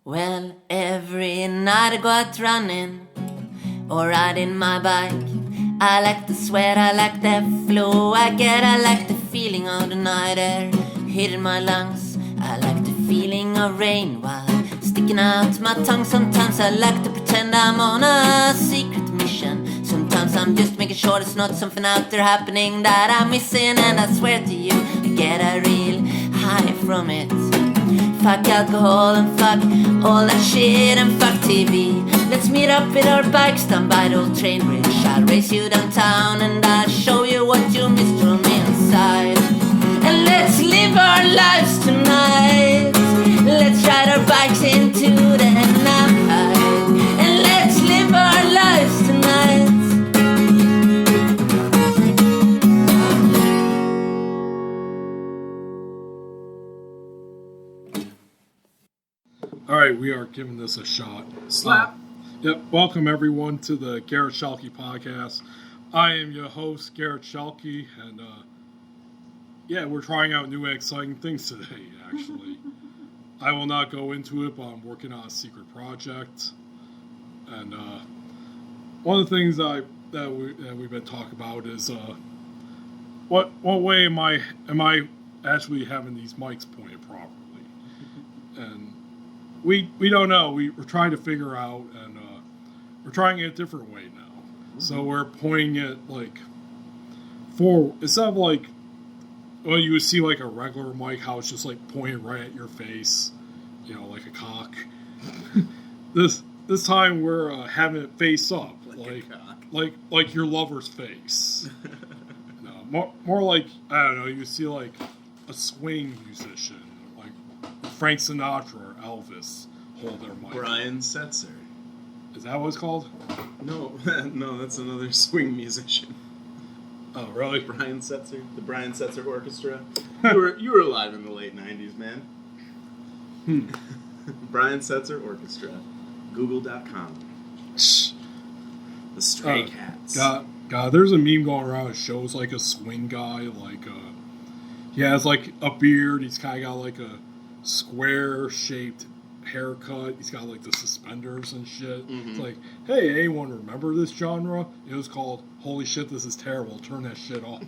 Well, every night I go out running or riding my bike. I like the sweat, I like the flow I like the feeling of the night air hitting my lungs. I like the feeling of rain while sticking out my tongue. Sometimes I like to pretend I'm on a secret mission. Sometimes I'm just making sure there's not something out there happening that I'm missing. And I swear to you, I get a real high from it. Fuck alcohol and fuck all that shit and fuck TV. Let's meet up with our bikes down by the old train bridge. I'll race you downtown and I'll show you what you missed from inside. And let's live our lives tonight. Let's ride our bikes into the night. And let's live our lives tonight. All right, we are giving this a shot. Slap. Yep. Welcome everyone to the Garret Schuelke podcast. I am your host, Garret Schuelke, and we're trying out new and exciting things today. Actually, I will not go into it, but I'm working on a secret project, and one of the things that we've been talking about is what way am I actually having these mics pointed properly, and we don't know. We're trying to figure out, and we're trying it a different way now. Mm-hmm. So we're pointing it like forward instead of like, well, you would see like a regular mic, how it's just like pointing right at your face, you know, like a cock. This time we're having it face up, like your lover's face. No, more like, I don't know. You see like a swing musician, like Frank Sinatra or Elvis hold their mic. Brian Setzer. Is that what it's called? No, that's another swing musician. Oh, really? Brian Setzer, the Brian Setzer Orchestra. You were alive in the late '90s, man. Brian Setzer Orchestra. Google.com. The Stray Cats. God, there's a meme going around that shows like a swing guy, like he has like a beard. He's kind of got like a square-shaped haircut. He's got like the suspenders and shit. Mm-hmm. It's like, hey, anyone remember this genre? It was called Holy Shit, This Is Terrible. Turn that shit off.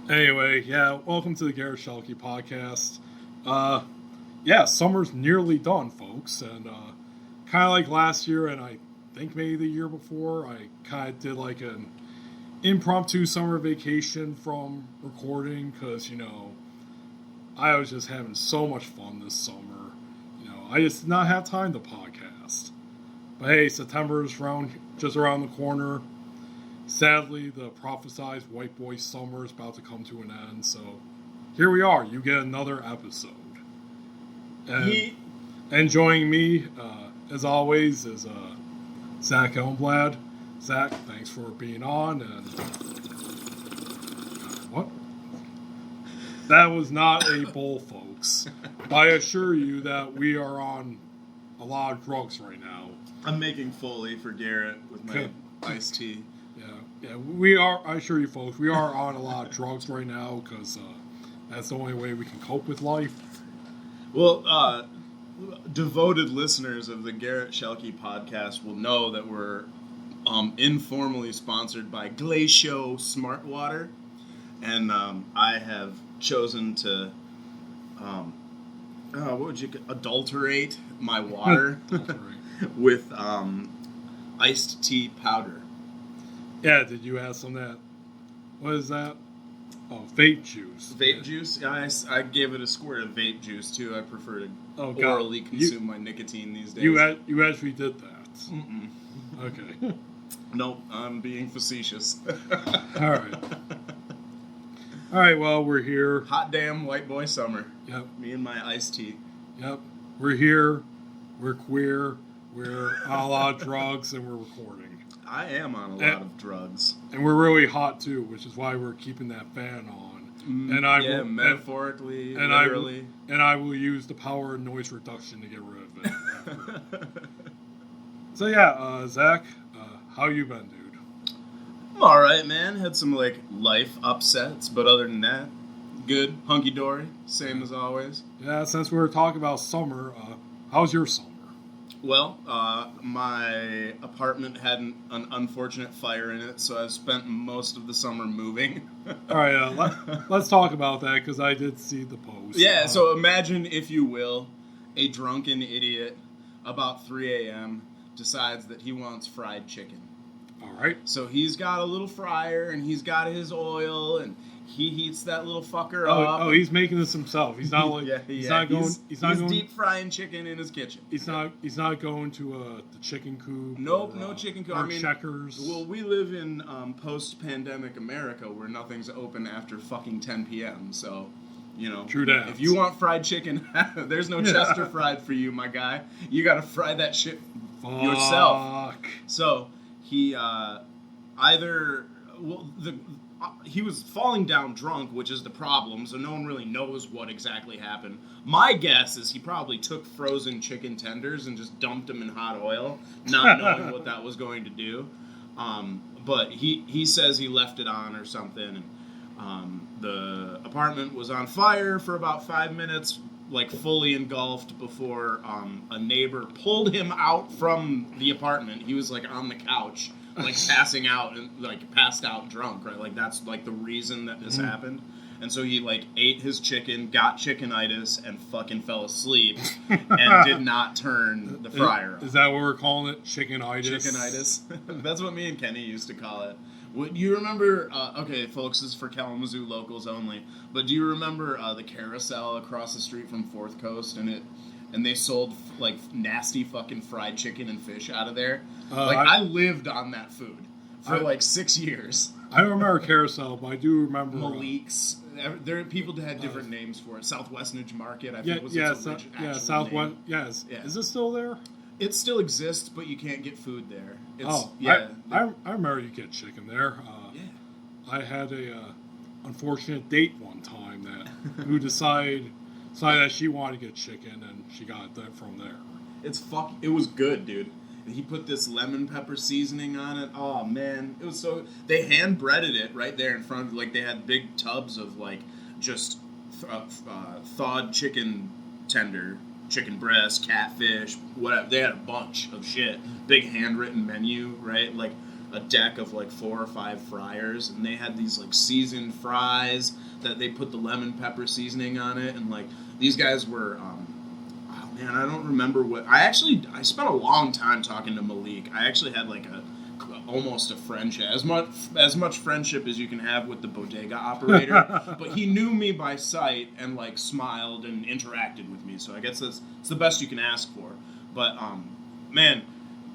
Anyway, welcome to the Garret Schuelke podcast. Summer's nearly done, folks, and kind of like last year, and I think maybe the year before, I kind of did like an impromptu summer vacation from recording, because, you know, I was just having so much fun this summer. You know, I just did not have time to podcast. But hey, September is just around the corner. Sadly, the prophesized white boy summer is about to come to an end, so here we are. You get another episode. And joining me, as always, is Zach Elmblad. Zach, thanks for being on. And what? That was not a bull, folks. I assure you that we are on a lot of drugs right now. I'm making Foley for Garrett with my iced tea. Yeah, we are. I assure you, folks, we are on a lot of drugs right now because that's the only way we can cope with life. Well, devoted listeners of the Garret Schuelke podcast will know that we're informally sponsored by Glacier Smart Water, and I have chosen to adulterate my water with iced tea powder. Yeah, did you add some of that? What is that? Oh, vape juice. Vape juice? Yeah, I gave it a squirt of vape juice, too. I prefer to orally consume my nicotine these days. You actually did that? Mm-mm. Okay. Nope, I'm being facetious. All right, well, we're here. Hot damn white boy summer. Yep. Me and my iced tea. Yep. We're here. We're queer. We're on a lot of drugs, and we're recording. I am on a lot of drugs. And we're really hot, too, which is why we're keeping that fan on. Metaphorically, literally. I will use the power of noise reduction to get rid of it. So, Zach, how you been, dude? I'm alright, man. Had some, life upsets, but other than that, Good, hunky-dory, same as always. Yeah, since we were talking about summer, how's your summer? Well, my apartment had an unfortunate fire in it, so I've spent most of the summer moving. All right, let's talk about that, because I did see the post. Yeah, so imagine, if you will, a drunken idiot about 3 a.m. decides that he wants fried chicken. All right. So he's got a little fryer, and he's got his oil, and he heats that little fucker up. Oh, he's making this himself. He's not like he's not going. He's not going deep frying chicken in his kitchen. He's not going to the chicken coop. Nope, no chicken coop. Checkers. Well, we live in post-pandemic America where nothing's open after fucking 10 p.m. So, True that. If you want fried chicken, there's no Chester fried for you, my guy. You got to fry that shit yourself. So he he was falling down drunk, which is the problem, so no one really knows what exactly happened. My guess is he probably took frozen chicken tenders and just dumped them in hot oil, not knowing what that was going to do. But he says he left it on or something, and the apartment was on fire for about 5 minutes, like fully engulfed, before a neighbor pulled him out from the apartment. He was like on the couch, like passing out and like passed out drunk, right? Like that's like the reason that this happened. And so he like ate his chicken, got chickenitis, and fucking fell asleep and did not turn the fryer on. Is that what we're calling it? Chickenitis? Chickenitis. That's what me and Kenny used to call it. Do you remember, okay, folks, this is for Kalamazoo locals only, but do you remember the carousel across the street from Fourth Coast, and they sold like nasty fucking fried chicken and fish out of there? I lived on that food for like 6 years. I don't remember Carousel, but I do remember Malik's. There are people that had different names for it. Southwestern Market, I think was its Southwest. name. Yes. Yeah. Is it still there? It still exists, but you can't get food there. I remember you get chicken there. I had a unfortunate date one time who decided that she wanted to get chicken, and she got that from there. It was good, dude. And he put this lemon pepper seasoning on it. Oh man, it was so. They hand breaded it right there in front. Like they had big tubs of like just thawed chicken tender, chicken breast, catfish, whatever. They had a bunch of shit. Big handwritten menu, right? Like a deck of like 4 or 5 fryers, and they had these like seasoned fries that they put the lemon pepper seasoning on it, and like these guys were. Man, I don't remember what... I spent a long time talking to Malik. I actually had like almost a friendship. As much friendship as you can have with the bodega operator. But he knew me by sight and like smiled and interacted with me. So I guess it's the best you can ask for. But, man,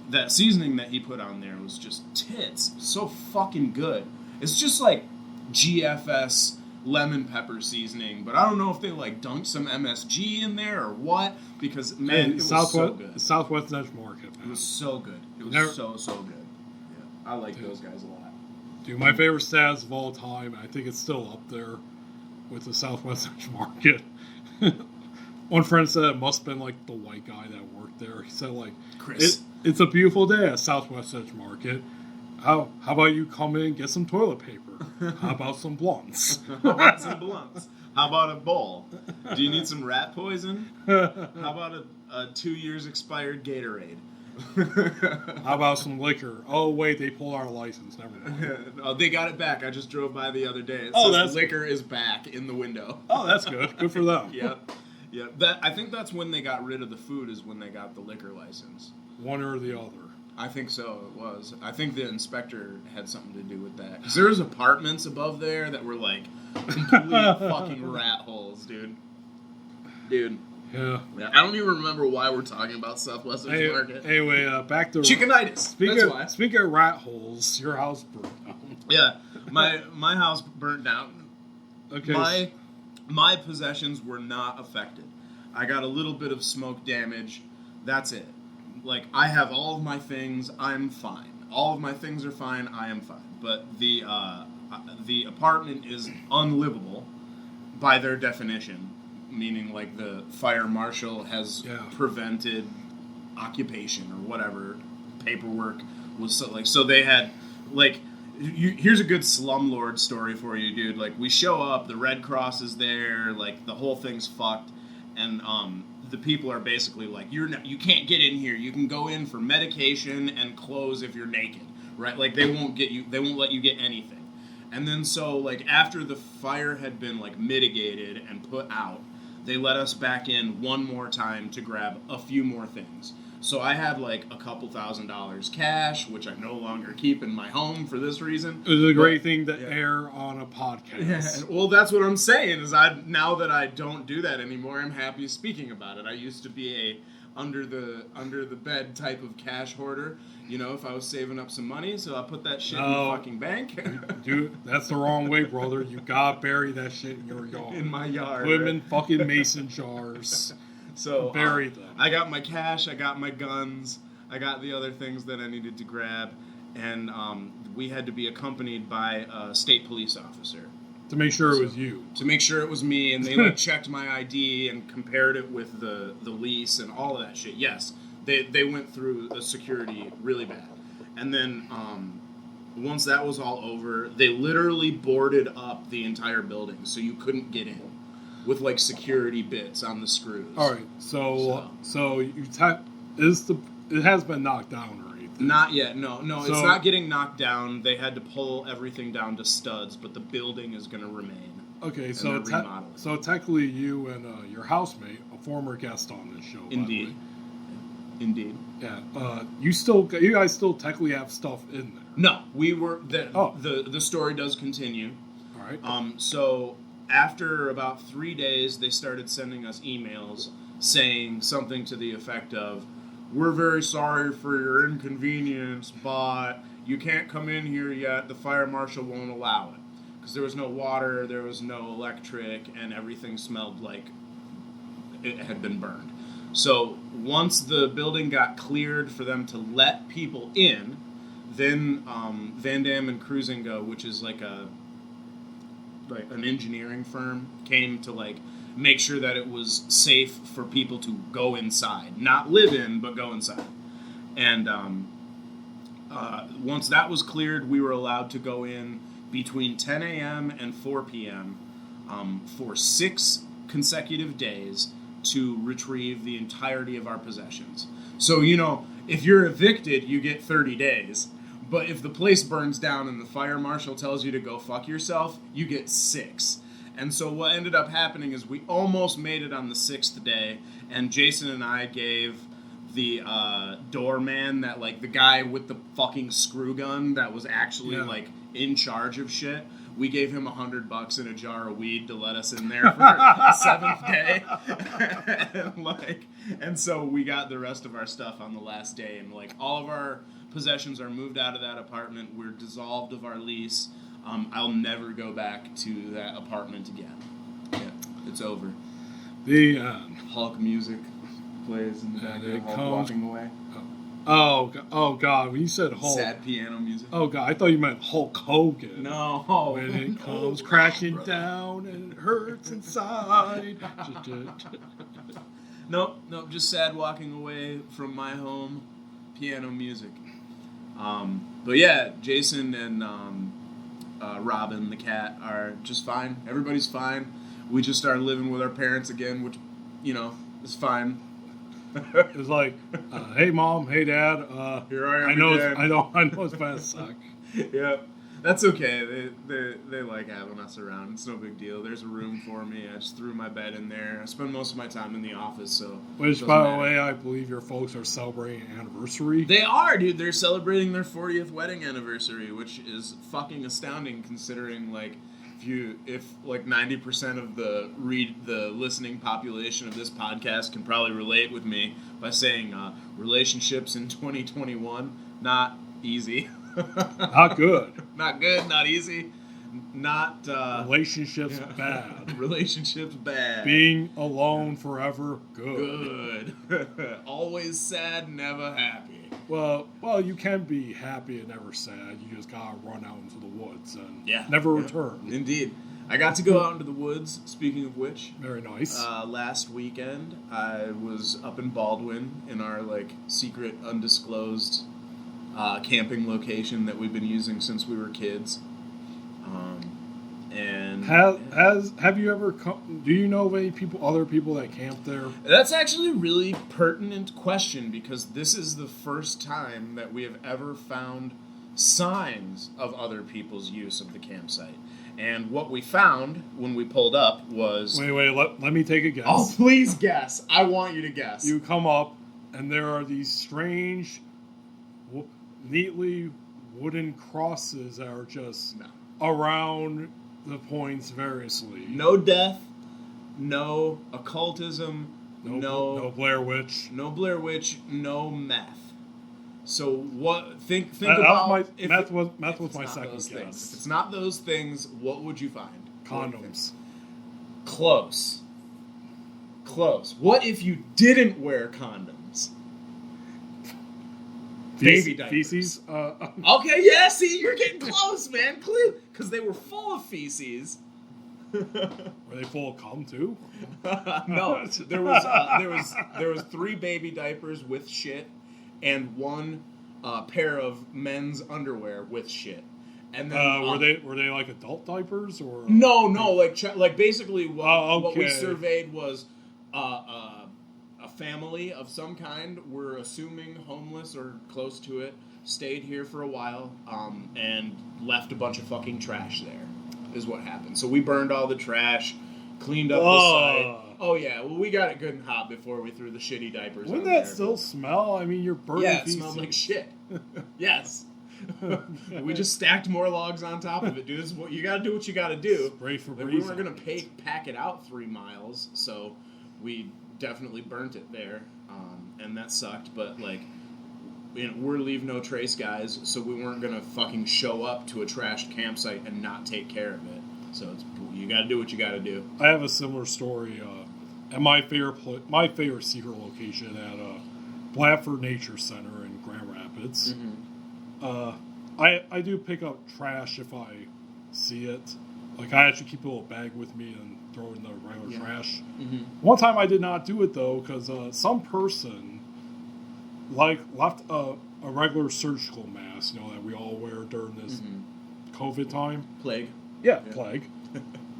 that seasoning that he put on there was just tits. So fucking good. It's just like GFS... lemon pepper seasoning, but I don't know if they like dunked some MSG in there or what, because man, it was so good. Southwest Edge Market. It was so good. It was so good. Yeah, I like those guys a lot. Dude, my favorite status of all time, I think it's still up there with the Southwest Edge Market. One friend said it must have been like the white guy that worked there. He said like, Chris, it's a beautiful day at Southwest Edge Market. How about you come in and get some toilet paper? How about some blunts? How about a bowl? Do you need some rat poison? How about a 2 years expired Gatorade? How about some liquor? Oh, wait, they pulled our license. Never mind. Oh, they got it back. I just drove by the other day. It says liquor is back in the window. Oh, that's good. Good for them. Yep. I think that's when they got rid of the food, is when they got the liquor license. One or the other. I think so, it was. I think the inspector had something to do with that. Because there was apartments above there that were, like, complete fucking rat holes, dude. Yeah. I don't even remember why we're talking about Southwest Edge Market. Anyway, back to... Chickenitis. Speaking of rat holes, your house burned down. Yeah, my house burnt down. Okay. My possessions were not affected. I got a little bit of smoke damage. That's it. Like, I have all of my things, I'm fine. All of my things are fine, I am fine. But the apartment is unlivable by their definition, meaning like the fire marshal has prevented occupation or whatever paperwork was so they had like here's a good slumlord story for you, dude. Like, we show up, the Red Cross is there, like, the whole thing's fucked, and the people are basically like, you can't get in here. You can go in for medication and clothes if you're naked, right? Like, they won't let you get anything. And then so, like, after the fire had been, like, mitigated and put out, they let us back in one more time to grab a few more things. So I had like a couple $1,000s cash, which I no longer keep in my home for this reason. It was a great thing to air on a podcast. Yeah, well, that's what I'm saying. Is now that I don't do that anymore, I'm happy speaking about it. I used to be a under the bed type of cash hoarder. You know, if I was saving up some money, so I put that shit in the fucking bank. Dude, that's the wrong way, brother. You gotta bury that shit in your yard. In my yard. Put them in fucking mason jars. So bury them. I got my cash, I got my guns, I got the other things that I needed to grab, and we had to be accompanied by a state police officer. To make sure it was you. To make sure it was me, and they like checked my ID and compared it with the lease and all of that shit. Yes, they went through the security really bad. And then once that was all over, they literally boarded up the entire building so you couldn't get in with like security bits on the screws. All right, so it has been knocked down or anything? Not yet. No, it's not getting knocked down. They had to pull everything down to studs, but the building is going to remain. Okay, so technically you and your housemate, a former guest on this show. Indeed. Yeah. You guys still technically have stuff in there. No, we were. The story does continue. All right. So after about 3 days, they started sending us emails saying something to the effect of, "We're very sorry for your inconvenience, but you can't come in here yet. The fire marshal won't allow it." Because there was no water, there was no electric, and everything smelled like it had been burned. So once the building got cleared for them to let people in, then Van Dam and Cruisingo, which is like an engineering firm, came to like make sure that it was safe for people to go inside, not live in, but go inside. And once that was cleared, we were allowed to go in between 10 a.m. and 4 p.m. For 6 consecutive days to retrieve the entirety of our possessions. So, you know, if you're evicted, you get 30 days. But if the place burns down and the fire marshal tells you to go fuck yourself, you get 6. And so what ended up happening is we almost made it on the 6th day, and Jason and I gave the doorman, that like the guy with the fucking screw gun that was actually like in charge of shit, we gave him $100 and a jar of weed to let us in there for the 7th day. and so we got the rest of our stuff on the last day, and like all of our possessions are moved out of that apartment. We're dissolved of our lease. I'll never go back to that apartment again. Yeah, it's over. The Hulk music plays in the background. Hulk walking away. Oh God! When you said Hulk, sad piano music. Oh God, I thought you meant Hulk Hogan. No, when it comes crashing down and it hurts inside. Nope, just sad walking away from my home. Piano music. But yeah, Jason and Robin the cat are just fine. Everybody's fine. We just started living with our parents again, which, you know, is fine. It was like, hey mom, hey dad. Here I am. I know it's gonna suck. Yeah, that's okay. They like having us around. It's no big deal. There's a room for me. I just threw my bed in there. I spend most of my time in the office, so. Which, by the way, I believe your folks are celebrating an anniversary. They are, dude. They're celebrating their 40th wedding anniversary, which is fucking astounding considering like. If like 90% of the listening population of this podcast can probably relate with me by saying relationships in 2021, not easy. Not good. Not good, not easy. Not relationships bad. Relationships bad. Being alone forever, good. Always sad, never happy. Well, you can be happy and never sad. You just gotta run out into the woods and never return. Indeed. I got to go out into the woods, speaking of which. Very nice. Last weekend, I was up in Baldwin in our, like, secret, undisclosed camping location that we've been using since we were kids. And have you ever do you know of any other people that camp there? That's actually a really pertinent question, because this is the first time that we have ever found signs of other people's use of the campsite. And what we found when we pulled up was... Wait, let me take a guess. Oh, please guess. I want you to guess. You come up, and there are these strange, neatly wooden crosses that are just around the points variously. No death, no occultism, no Blair Witch. No Blair Witch, no meth. So what? Think about meth was my second guess. If it's not those things, what would you find? Condoms. Close. What if you didn't wear condoms? Baby diapers. Feces? Okay, yeah, see, you're getting close, man. Because they were full of feces. Were they full of cum too? No, there was 3 baby diapers with shit, and 1 pair of men's underwear with shit. And then were they like adult diapers or no, like basically what we surveyed was a family of some kind. We're assuming homeless or close to it, stayed here for a while, and left a bunch of fucking trash there, is what happened. So we burned all the trash, cleaned up the site. Oh yeah, well we got it good and hot before we threw the shitty diapers. Wouldn't that still smell? I mean, you're burning. Yeah, it smelled like shit. Yes. We just stacked more logs on top of it, dude. This is what you gotta do. What you gotta do. Spray for we weren't gonna pack it out 3 miles, so we definitely burnt it there, and that sucked. But like, we're leave no trace guys, so we weren't gonna fucking show up to a trashed campsite and not take care of it. So you gotta do what you gotta do. I have a similar story at my favorite secret location at Bradford Nature Center in Grand Rapids. Mm-hmm. I do pick up trash if I see it. Like, I actually keep a little bag with me and throw it in the regular trash. Mm-hmm. One time I did not do it, though, because some person left a regular surgical mask, that we all wear during this COVID time. Plague. Yeah, plague.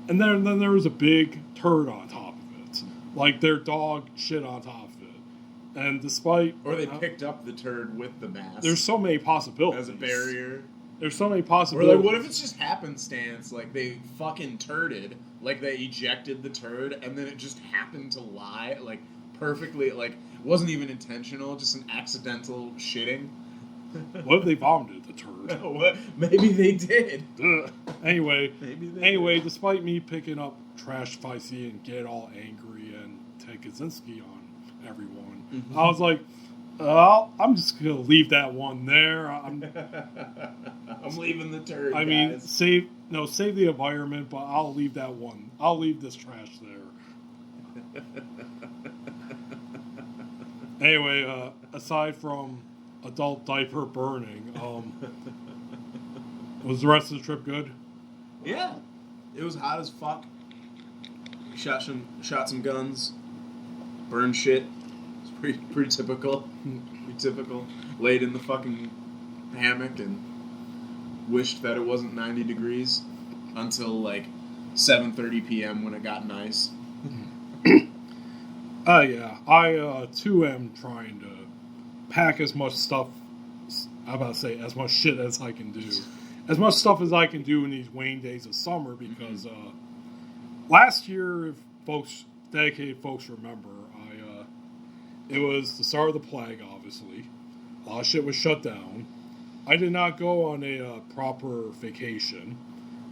And then there was a big turd on top of it. Like, their dog shit on top of it. And despite... Or they picked up the turd with the mask. There's so many possibilities. As a barrier. There's so many possibilities. Or like, what if it's just happenstance? Like, they fucking turded. Like, they ejected the turd, and then it just happened to lie. Like, perfectly, like, it wasn't even intentional, just an accidental shitting. What if they vomited the turd? What? Maybe they did. Anyway, despite me picking up trash if I see it and get all angry and take Kaczynski on everyone, I was like, I'm just going to leave that one there. I'm leaving the turd, I mean, save the environment, but I'll leave that one. I'll leave this trash there. Anyway, aside from adult diaper burning, was the rest of the trip good? Yeah. It was hot as fuck. Shot some guns. Burned shit. It's pretty typical. Pretty typical. Laid in the fucking hammock and wished that it wasn't 90 degrees until like 7:30 p.m. when it got nice. Yeah. I, too, am trying to pack as much stuff, as much shit as I can do. As much stuff as I can do in these waning days of summer, because last year, if dedicated folks remember, it was the start of the plague, obviously. A lot of shit was shut down. I did not go on a proper vacation.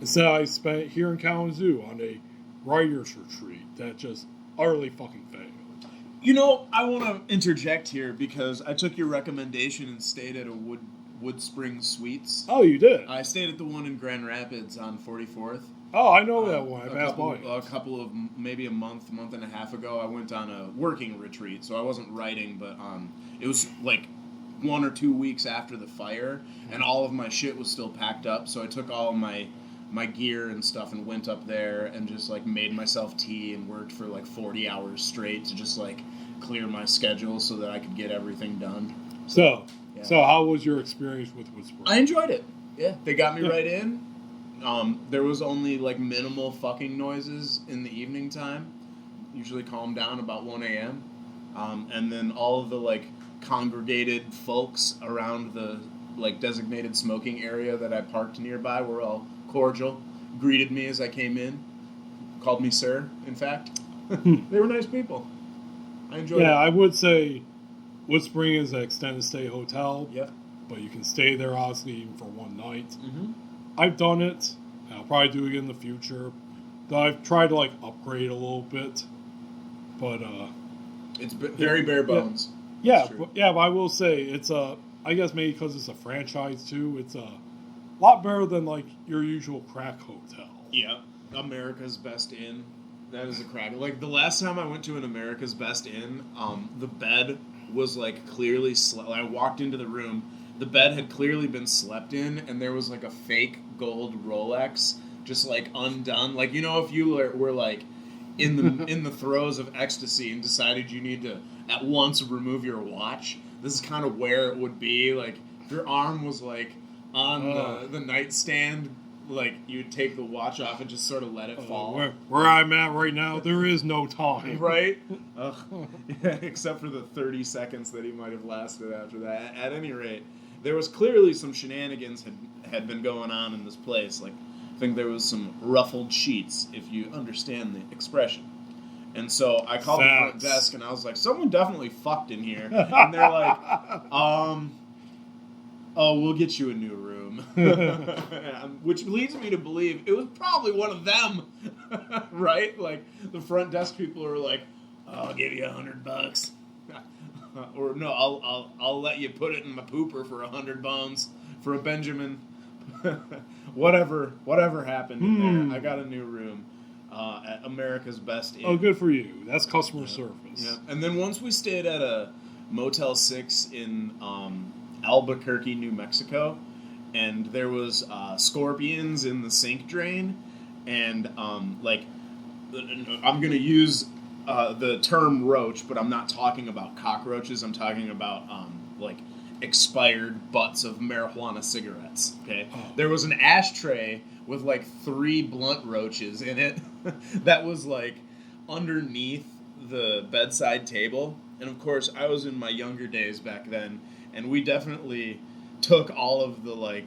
Instead, I spent it here in Kalamazoo on a writer's retreat that just utterly fucking failed. I want to interject here because I took your recommendation and stayed at a Wood Spring Suites. Oh, you did? I stayed at the one in Grand Rapids on 44th. Oh, I know that one. I passed by it. A couple of, maybe a month and a half ago, I went on a working retreat, so I wasn't writing, but it was like 1 or 2 weeks after the fire, and all of my shit was still packed up, so I took all of my gear and stuff and went up there and just like made myself tea and worked for like 40 hours straight to just like clear my schedule so that I could get everything done. So Yeah. so how was your experience with Whispering? I enjoyed it. Yeah, they got me right in. There was only like minimal fucking noises in the evening time. Usually calm down about 1 a.m. And then all of the like congregated folks around the like designated smoking area that I parked nearby were all cordial, greeted me as I came in, called me sir, in fact. They were nice people. I enjoyed it. Yeah, I would say Whispering is an extended stay hotel. Yep. But you can stay there, honestly, even for one night. Mm-hmm. I've done it. I'll probably do it in the future. Though I've tried to, like, upgrade a little bit. But, It's very bare bones. Yeah, but I will say, it's I guess maybe because it's a franchise, too, it's a lot better than, like, your usual crack hotel. Yeah. America's Best Inn. That is a crack. Like, the last time I went to an America's Best Inn, the bed was, like, clearly I walked into the room, the bed had clearly been slept in, and there was, like, a fake gold Rolex just, like, undone. Like, you know, if you were like, in the throes of ecstasy and decided you need to at once remove your watch, this is kind of where it would be. Like, if your arm was, like, on the nightstand, like, you'd take the watch off and just sort of let it fall. Where I'm at right now, there is no time. Right? Yeah, except for the 30 seconds that he might have lasted after that. At any rate, there was clearly some shenanigans had been going on in this place. Like, I think there was some ruffled sheets, if you understand the expression. And so I called the front desk and I was like, someone definitely fucked in here. And they're like, oh, we'll get you a new room. Which leads me to believe it was probably one of them, right? Like, the front desk people are like, I'll give you $100. Or no, I'll let you put it in my pooper for 100 bones for a Benjamin. Whatever happened in there, I got a new room at America's Best Inn. Oh, good for you. That's customer service. Yeah. And then once we stayed at a Motel 6 in Albuquerque, New Mexico, and there was scorpions in the sink drain, and like, I'm gonna use the term roach, but I'm not talking about cockroaches. I'm talking about like expired butts of marijuana cigarettes. Okay, there was an ashtray with like 3 blunt roaches in it that was like underneath the bedside table, and of course I was in my younger days back then, and we definitely took all of the like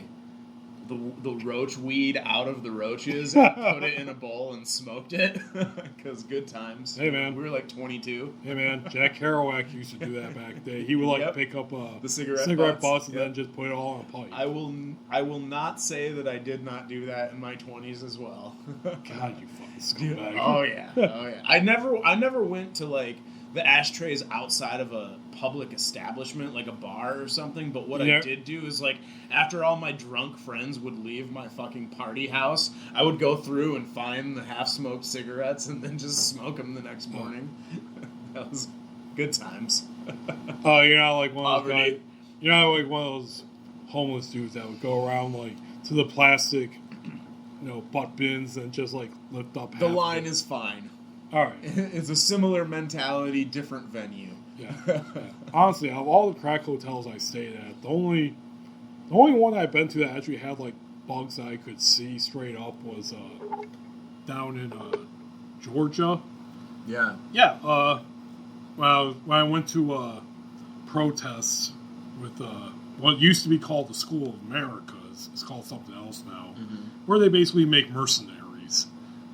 the roach weed out of the roaches and put it in a bowl and smoked it, because good times. Hey, man. We were like 22. Hey, man. Jack Kerouac used to do that back in the day. He would like pick up the cigarette butts and then just put it all on a pipe. I will not say that I did not do that in my 20s as well. God, you fucking scumbag. Oh yeah. I never went to like the ashtrays outside of a public establishment, like a bar or something, but what I did do is, like, after all my drunk friends would leave my fucking party house, I would go through and find the half-smoked cigarettes and then just smoke them the next morning. That was good times. Oh, you're not like one of those guys, you're not like one of those homeless dudes that would go around, like, to the plastic, butt bins and just, like, lift up half. The line is fine. All right. It's a similar mentality, different venue. Yeah. Honestly, of all the crack hotels I stayed at, the only one I've been to that actually had like bugs that I could see straight up was down in Georgia. Yeah. Yeah. When I went to protests with what used to be called the School of America, it's called something else now, where they basically make mercenaries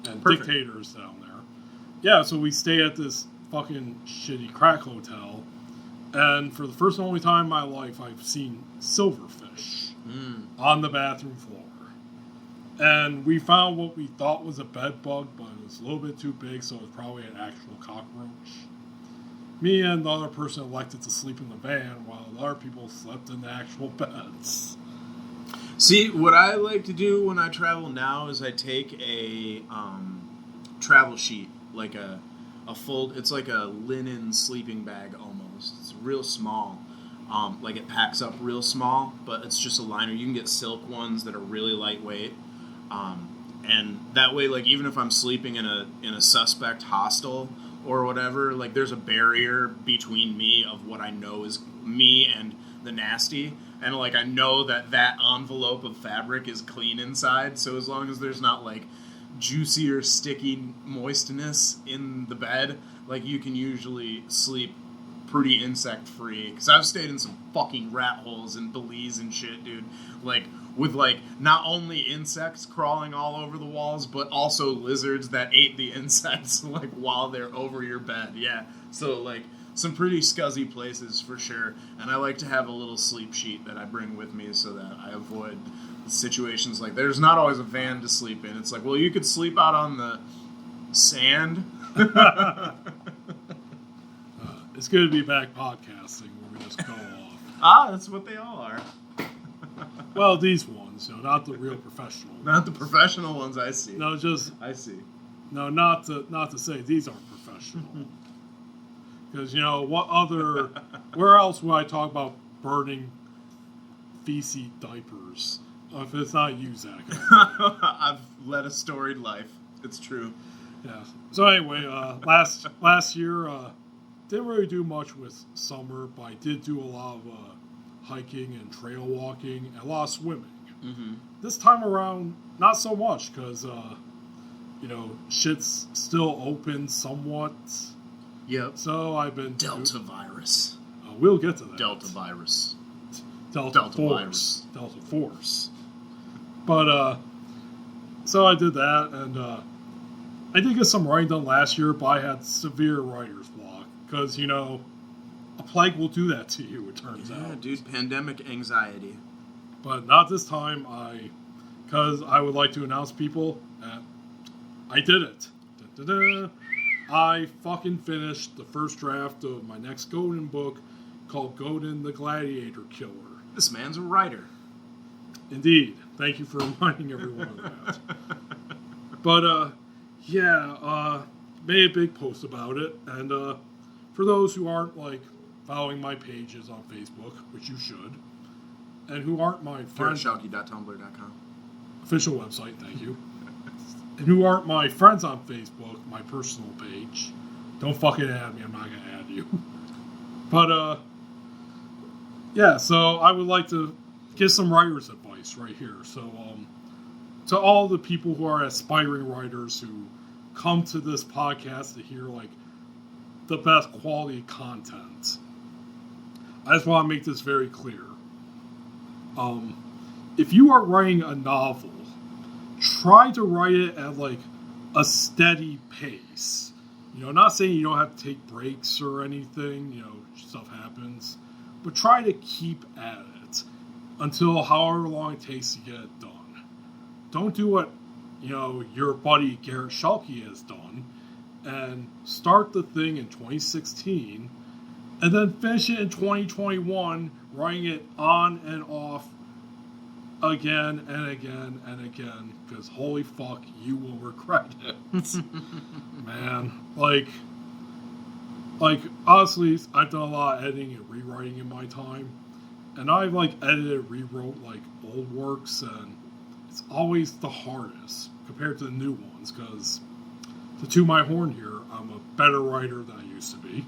and dictators down there. Yeah, so we stay at this fucking shitty crack hotel, and for the first and only time in my life, I've seen silverfish on the bathroom floor. And we found what we thought was a bed bug, but it was a little bit too big, so it was probably an actual cockroach. Me and the other person elected to sleep in the van, while the other people slept in the actual beds. See, what I like to do when I travel now is I take a travel sheet, like a full, it's like a linen sleeping bag almost. It's real small. Like it packs up real small, but it's just a liner. You can get silk ones that are really lightweight. And that way, like, even if I'm sleeping in a suspect hostel, or whatever, like there's a barrier between me of what I know is me and the nasty, and like I know that envelope of fabric is clean inside, so as long as there's not like juicy or sticky moistness in the bed, like you can usually sleep pretty insect free. Because I've stayed in some fucking rat holes in Belize and shit, dude, like with like not only insects crawling all over the walls, but also lizards that ate the insects like while they're over your bed. Yeah, so like some pretty scuzzy places for sure. And I like to have a little sleep sheet that I bring with me so that I avoid situations like there's not always a van to sleep in. It's like, well, you could sleep out on the sand. It's good to be back podcasting where we just go off. That's what they all are. Well, these ones, not the real professional ones. Not the professional ones, I see. No, I see. No, not to say these aren't professional. Because, where else would I talk about burning feces diapers? If it's not you, Zach. I've led a storied life. It's true. Yeah. So anyway, last year, didn't really do much with summer, but I did do a lot of hiking and trail walking and a lot of swimming. Mm-hmm. This time around, not so much because, shit's still open somewhat. Yep. So I've been... Delta virus. We'll get to that. Delta virus. Delta Force. Delta Force. But, so I did that, and I did get some writing done last year, but I had severe writer's block. Because, a plague will do that to you, it turns out. Yeah, dude, pandemic anxiety. But not this time, because I would like to announce people that I did it. Da-da-da. I fucking finished the first draft of my next Godin book called Godin the Gladiator Killer. This man's a writer. Indeed. Thank you for reminding everyone of that. But, made a big post about it. And for those who aren't, following my pages on Facebook, which you should, and who aren't my friends... GarretSchuelke.tumblr.com. Official website, thank you. And who aren't my friends on Facebook, my personal page, don't fucking add me, I'm not going to add you. But, so I would like to give some writer's advice right here. So, to all the people who are aspiring writers who come to this podcast to hear, the best quality content, I just want to make this very clear. If you are writing a novel, try to write it at, a steady pace. Not saying you don't have to take breaks or anything, stuff happens. But try to keep at it until however long it takes to get it done. Don't do what, your buddy Garret Schuelke has done and start the thing in 2016 and then finish it in 2021, writing it on and off again and again and again, because holy fuck, you will regret it. Man, honestly, I've done a lot of editing and rewriting in my time, and I've edited and rewrote old works, and it's always the hardest compared to the new ones, because to toot my horn here, I'm a better writer than I used to be.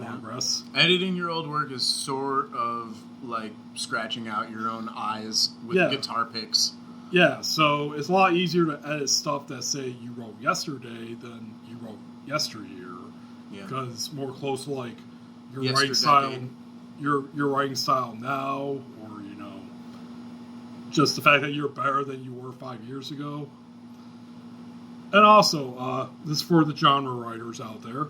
Progress. Editing your old work is sort of like scratching out your own eyes with guitar picks. Yeah, so it's a lot easier to edit stuff that, say, you wrote yesterday than you wrote yesteryear. Yeah. Because it's more close to, your writing style, your writing style now, or, just the fact that you're better than you were 5 years ago. And also, this is for the genre writers out there.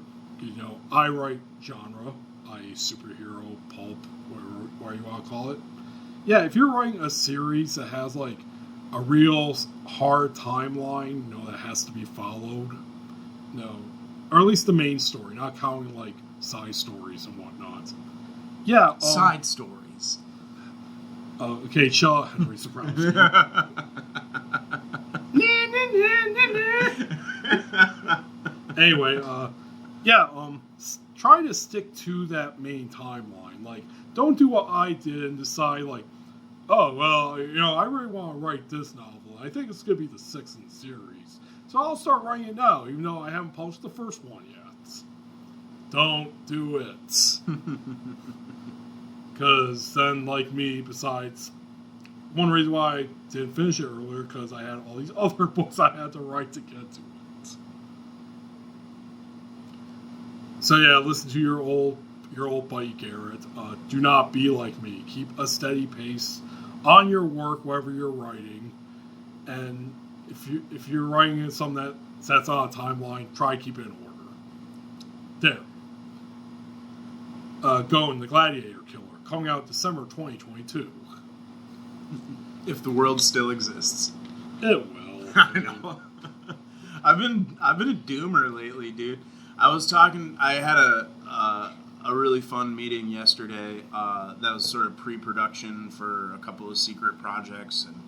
I write genre, i.e. superhero, pulp, whatever you want to call it. Yeah, if you're writing a series that has, a real hard timeline, that has to be followed, or at least the main story, not counting, side stories and whatnot. Yeah. Side stories. Okay, Shaw Henry Soprano. Anyway, try to stick to that main timeline. Don't do what I did and decide, oh, well, I really want to write this novel. I think it's going to be the 6th in the series. So I'll start writing it now, even though I haven't published the first one yet. don't do it. Because then, like me, besides, one reason why I didn't finish it earlier, because I had all these other books I had to write to get to it. So yeah, listen to your old buddy Garret. Do not be like me. Keep a steady pace on your work, wherever you're writing. And if you're writing in something that's on a timeline, try to keep it in order. There. Going, the Gladiator Killer, coming out December 2022. If the world still exists. It will. I know. I've been a doomer lately, dude. I had a really fun meeting yesterday that was sort of pre-production for a couple of secret projects and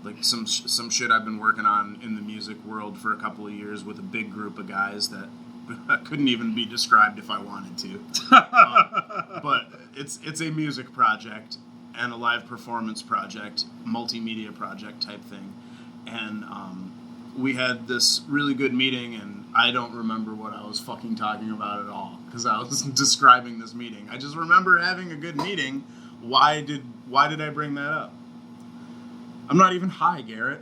like some shit I've been working on in the music world for a couple of years with a big group of guys that couldn't even be described if I wanted to. But it's a music project and a live performance project, multimedia project type thing. And we had this really good meeting, and I don't remember what I was fucking talking about at all because I was describing this meeting. I just remember having a good meeting. Why did I bring that up? I'm not even high, Garret.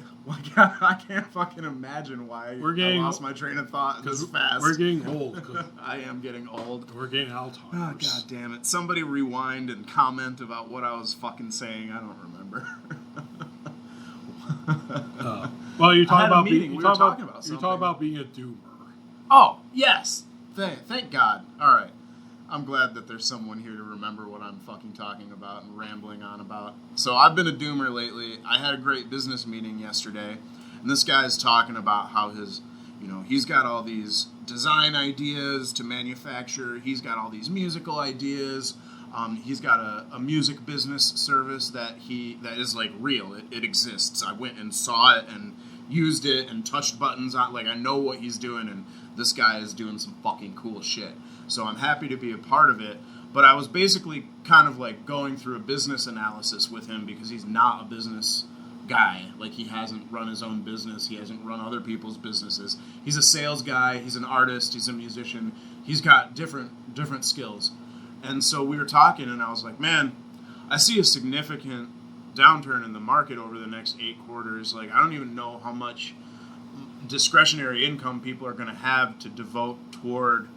I can't fucking imagine why I lost my train of thought this fast. We're getting old. I am getting old. We're getting Alzheimer's. Oh, God damn it. Somebody rewind and comment about what I was fucking saying. I don't remember. Well, you're talking about being a doomer. Oh, yes. Thank God. All right. I'm glad that there's someone here to remember what I'm fucking talking about and rambling on about. So I've been a doomer lately. I had a great business meeting yesterday, and this guy's talking about how he's got all these design ideas to manufacture. He's got all these musical ideas. He's got a music business service that is like real. It exists. I went and saw it and used it and touched buttons on. Like I know what he's doing, and this guy is doing some fucking cool shit. So I'm happy to be a part of it. But I was basically kind of like going through a business analysis with him because he's not a business guy. Like he hasn't run his own business. He hasn't run other people's businesses. He's a sales guy. He's an artist. He's a musician. He's got different skills. And so we were talking, and I was like, man, I see a significant downturn in the market over the next 8 quarters. Like, I don't even know how much discretionary income people are going to have to devote toward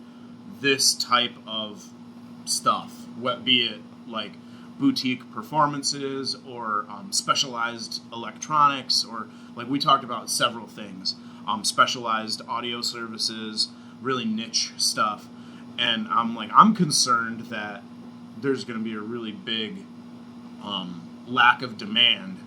this type of stuff, be it like boutique performances or specialized electronics, or like we talked about several things, specialized audio services, really niche stuff. And I'm concerned that there's going to be a really big lack of demand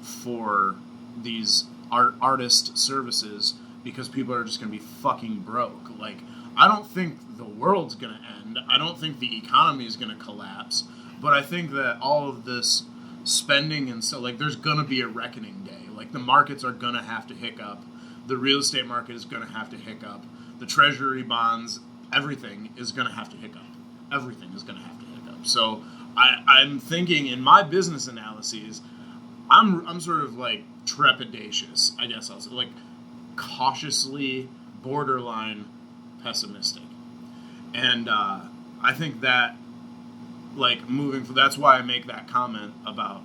for these artist services because people are just going to be fucking broke. Like, I don't think the world's going to end. I don't think the economy is going to collapse. But I think that all of this spending and so, like, there's going to be a reckoning day. Like, the markets are going to have to hiccup. The real estate market is going to have to hiccup. The treasury bonds, everything is going to have to hiccup. Everything is going to have to hiccup. So I'm thinking in my business analyses, I'm sort of like trepidatious, I guess I'll say, like cautiously borderline pessimistic. And I think that like that's why I make that comment about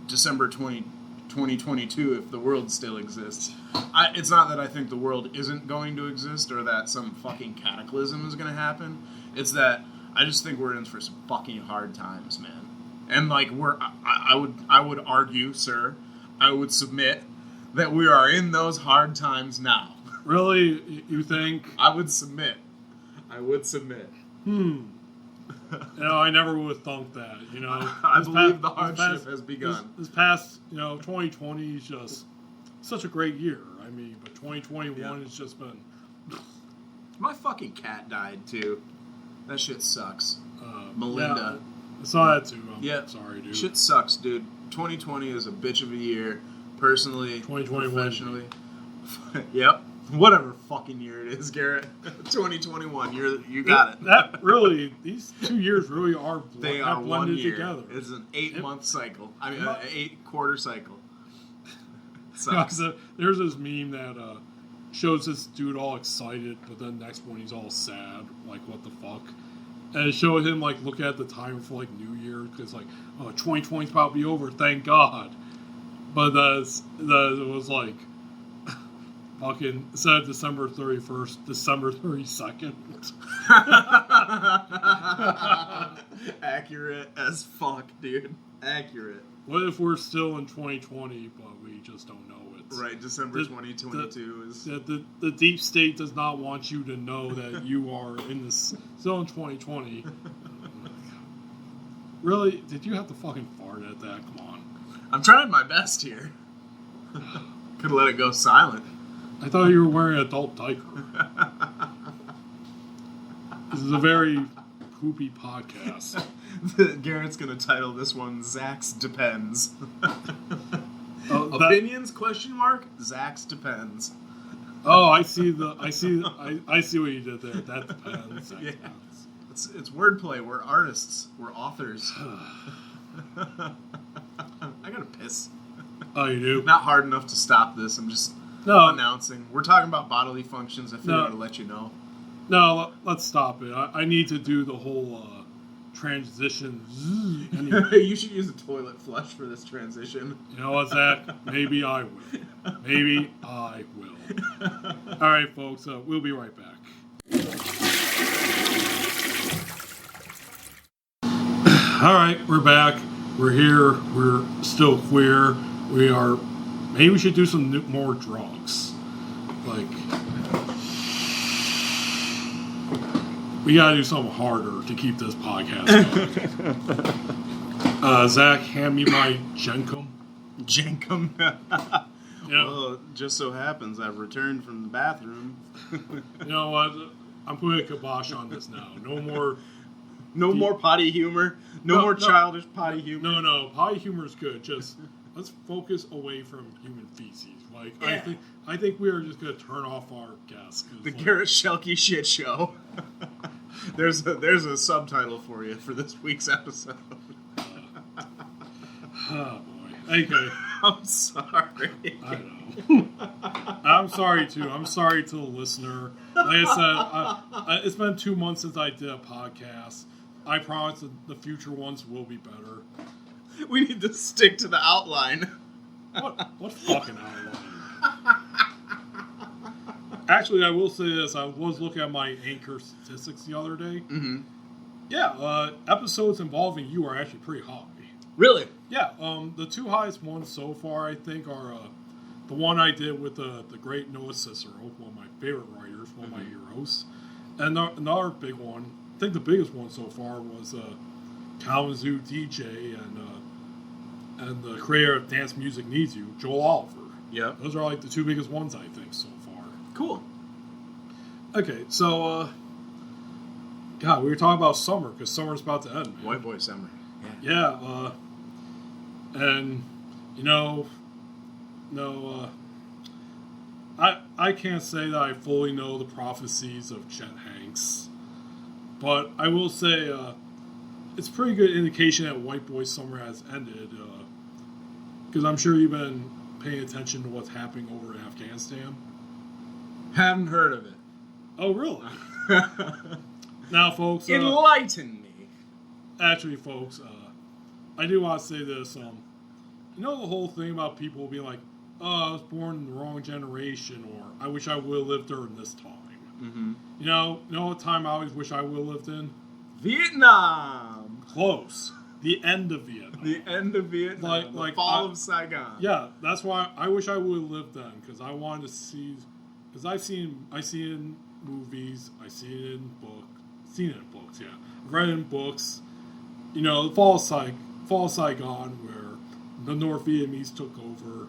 December 2022 if the world still exists. It's not that I think the world isn't going to exist or that some fucking cataclysm is going to happen. It's that I just think we're in for some fucking hard times, man. And like I would argue, sir, I would submit that we are in those hard times now. Really? You think? I would submit. I never would have thunk that, I believe the hardship has begun. This past, 2020 is just such a great year. I mean, but 2021 has just been... My fucking cat died, too. That shit sucks. Melinda. Yeah, I saw that, too. I'm sorry, dude. Shit sucks, dude. 2020 is a bitch of a year. Personally, 2021. Professionally. Yep. Whatever fucking year it is, Garret. 2021. You got it. That really, these 2 years really are they are blended 1 year. Together. It's an 8-month cycle. I mean, an 8-quarter cycle. Sucks. There's this meme that shows this dude all excited, but then next one he's all sad. Like, what the fuck? And it showed him, like, looking at the time for, like, New Year, because, like, oh, 2020's about to be over, thank God. But it was, like, fucking, instead of December 31st, December 32nd. Accurate as fuck, dude. Accurate. What if we're still in 2020, but we just don't know it? Right, December 2022 is... The deep state does not want you to know that you are in this, still in 2020. Really? Did you have to fucking fart at that? Come on. I'm trying my best here. Could let it go silent. I thought you were wearing an adult diaper. This is a very poopy podcast. Garrett's going to title this one Zach's Depends. Opinions? Question mark. Zach's Depends. Oh, I see what you did there. That depends. That depends. It's wordplay. We're artists. We're authors. I gotta piss. Oh, you do? Not hard enough to stop this. I'm just announcing. We're talking about bodily functions. I figured I'd let you know. No, let's stop it. I need to do the whole transition. Anyway. You should use a toilet flush for this transition. You know what, Zach? Maybe I will. Maybe I will. All right, folks. We'll be right back. All right, we're back. We're here. We're still queer. We are. Maybe we should do some more drugs. Like, we gotta do something harder to keep this podcast going. Zach, hand me my Jenkum. Jenkum? Yeah. Well, it just so happens I've returned from the bathroom. You know what? I'm putting a kibosh on this now. No more potty humor. No more childish potty humor. No. Potty humor is good. Just let's focus away from human feces. Like, yeah. I think we are just gonna turn off our guests. The Garret Schuelke shit show. There's a subtitle for you for this week's episode. Oh boy. Okay. I'm sorry. I know. I'm sorry too. I'm sorry to the listener. Like I said, it's been 2 months since I did a podcast. I promise that the future ones will be better. We need to stick to the outline. What fucking outline? Actually, I will say this. I was looking at my Anchor statistics the other day. Mm-hmm. Yeah, episodes involving you are actually pretty high. Really? Yeah, the two highest ones so far, I think, are the one I did with the great Noah Cicero, one of my favorite writers, one of my heroes. And another big one, I think the biggest one so far was Kalamazoo DJ and the creator of Dance Music Needs You, Joel Oliver. Yeah. Those are like the two biggest ones, I think, so far. Cool. Okay, so, God, we were talking about summer, because summer's about to end, man. White boy summer. Yeah, and, I can't say that I fully know the prophecies of Chet Hanks, but I will say it's a pretty good indication that White Boy Summer has ended, because I'm sure you've been paying attention to what's happening over in Afghanistan. Haven't heard of it. Oh, really? Now, folks... enlighten me. Actually, folks, I do want to say this. You know the whole thing about people being like, oh, I was born in the wrong generation, or I wish I would have lived during this time. Mm-hmm. You know what time I always wish I would have lived in? Vietnam. Close. The end of Vietnam. The end of Vietnam. The fall of Saigon. Yeah, that's why I wish I would have lived then, because I wanted to see. Because I see it in movies, I see it in books. Seen it in books, yeah. I've read it in books. You know, the fall of Saigon, where the North Vietnamese took over.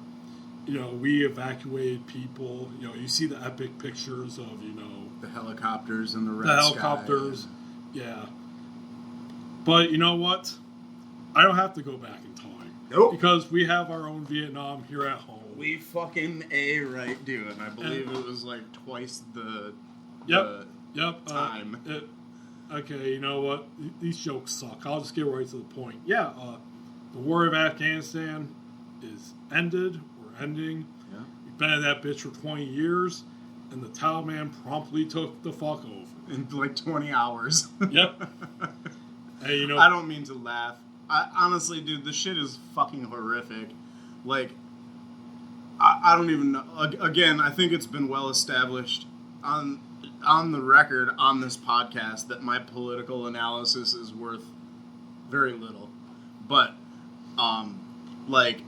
You know, we evacuated people. You know, you see the epic pictures of, the helicopters and the red sky. The helicopters, yeah. But you know what? I don't have to go back in time. Nope. Because we have our own Vietnam here at home. We fucking right do, and I believe it was like twice the time. Okay, you know what? These jokes suck. I'll just get right to the point. Yeah, the war of Afghanistan is ended. We're ending. Yeah. We've been at that bitch for 20 years. and the Taliban promptly took the fuck over. In like 20 hours. Yep. Hey, you know, I don't mean to laugh. Honestly, dude, this shit is fucking horrific. Like, I don't even know. Again, I think it's been well established on the record on this podcast that my political analysis is worth very little. But, like,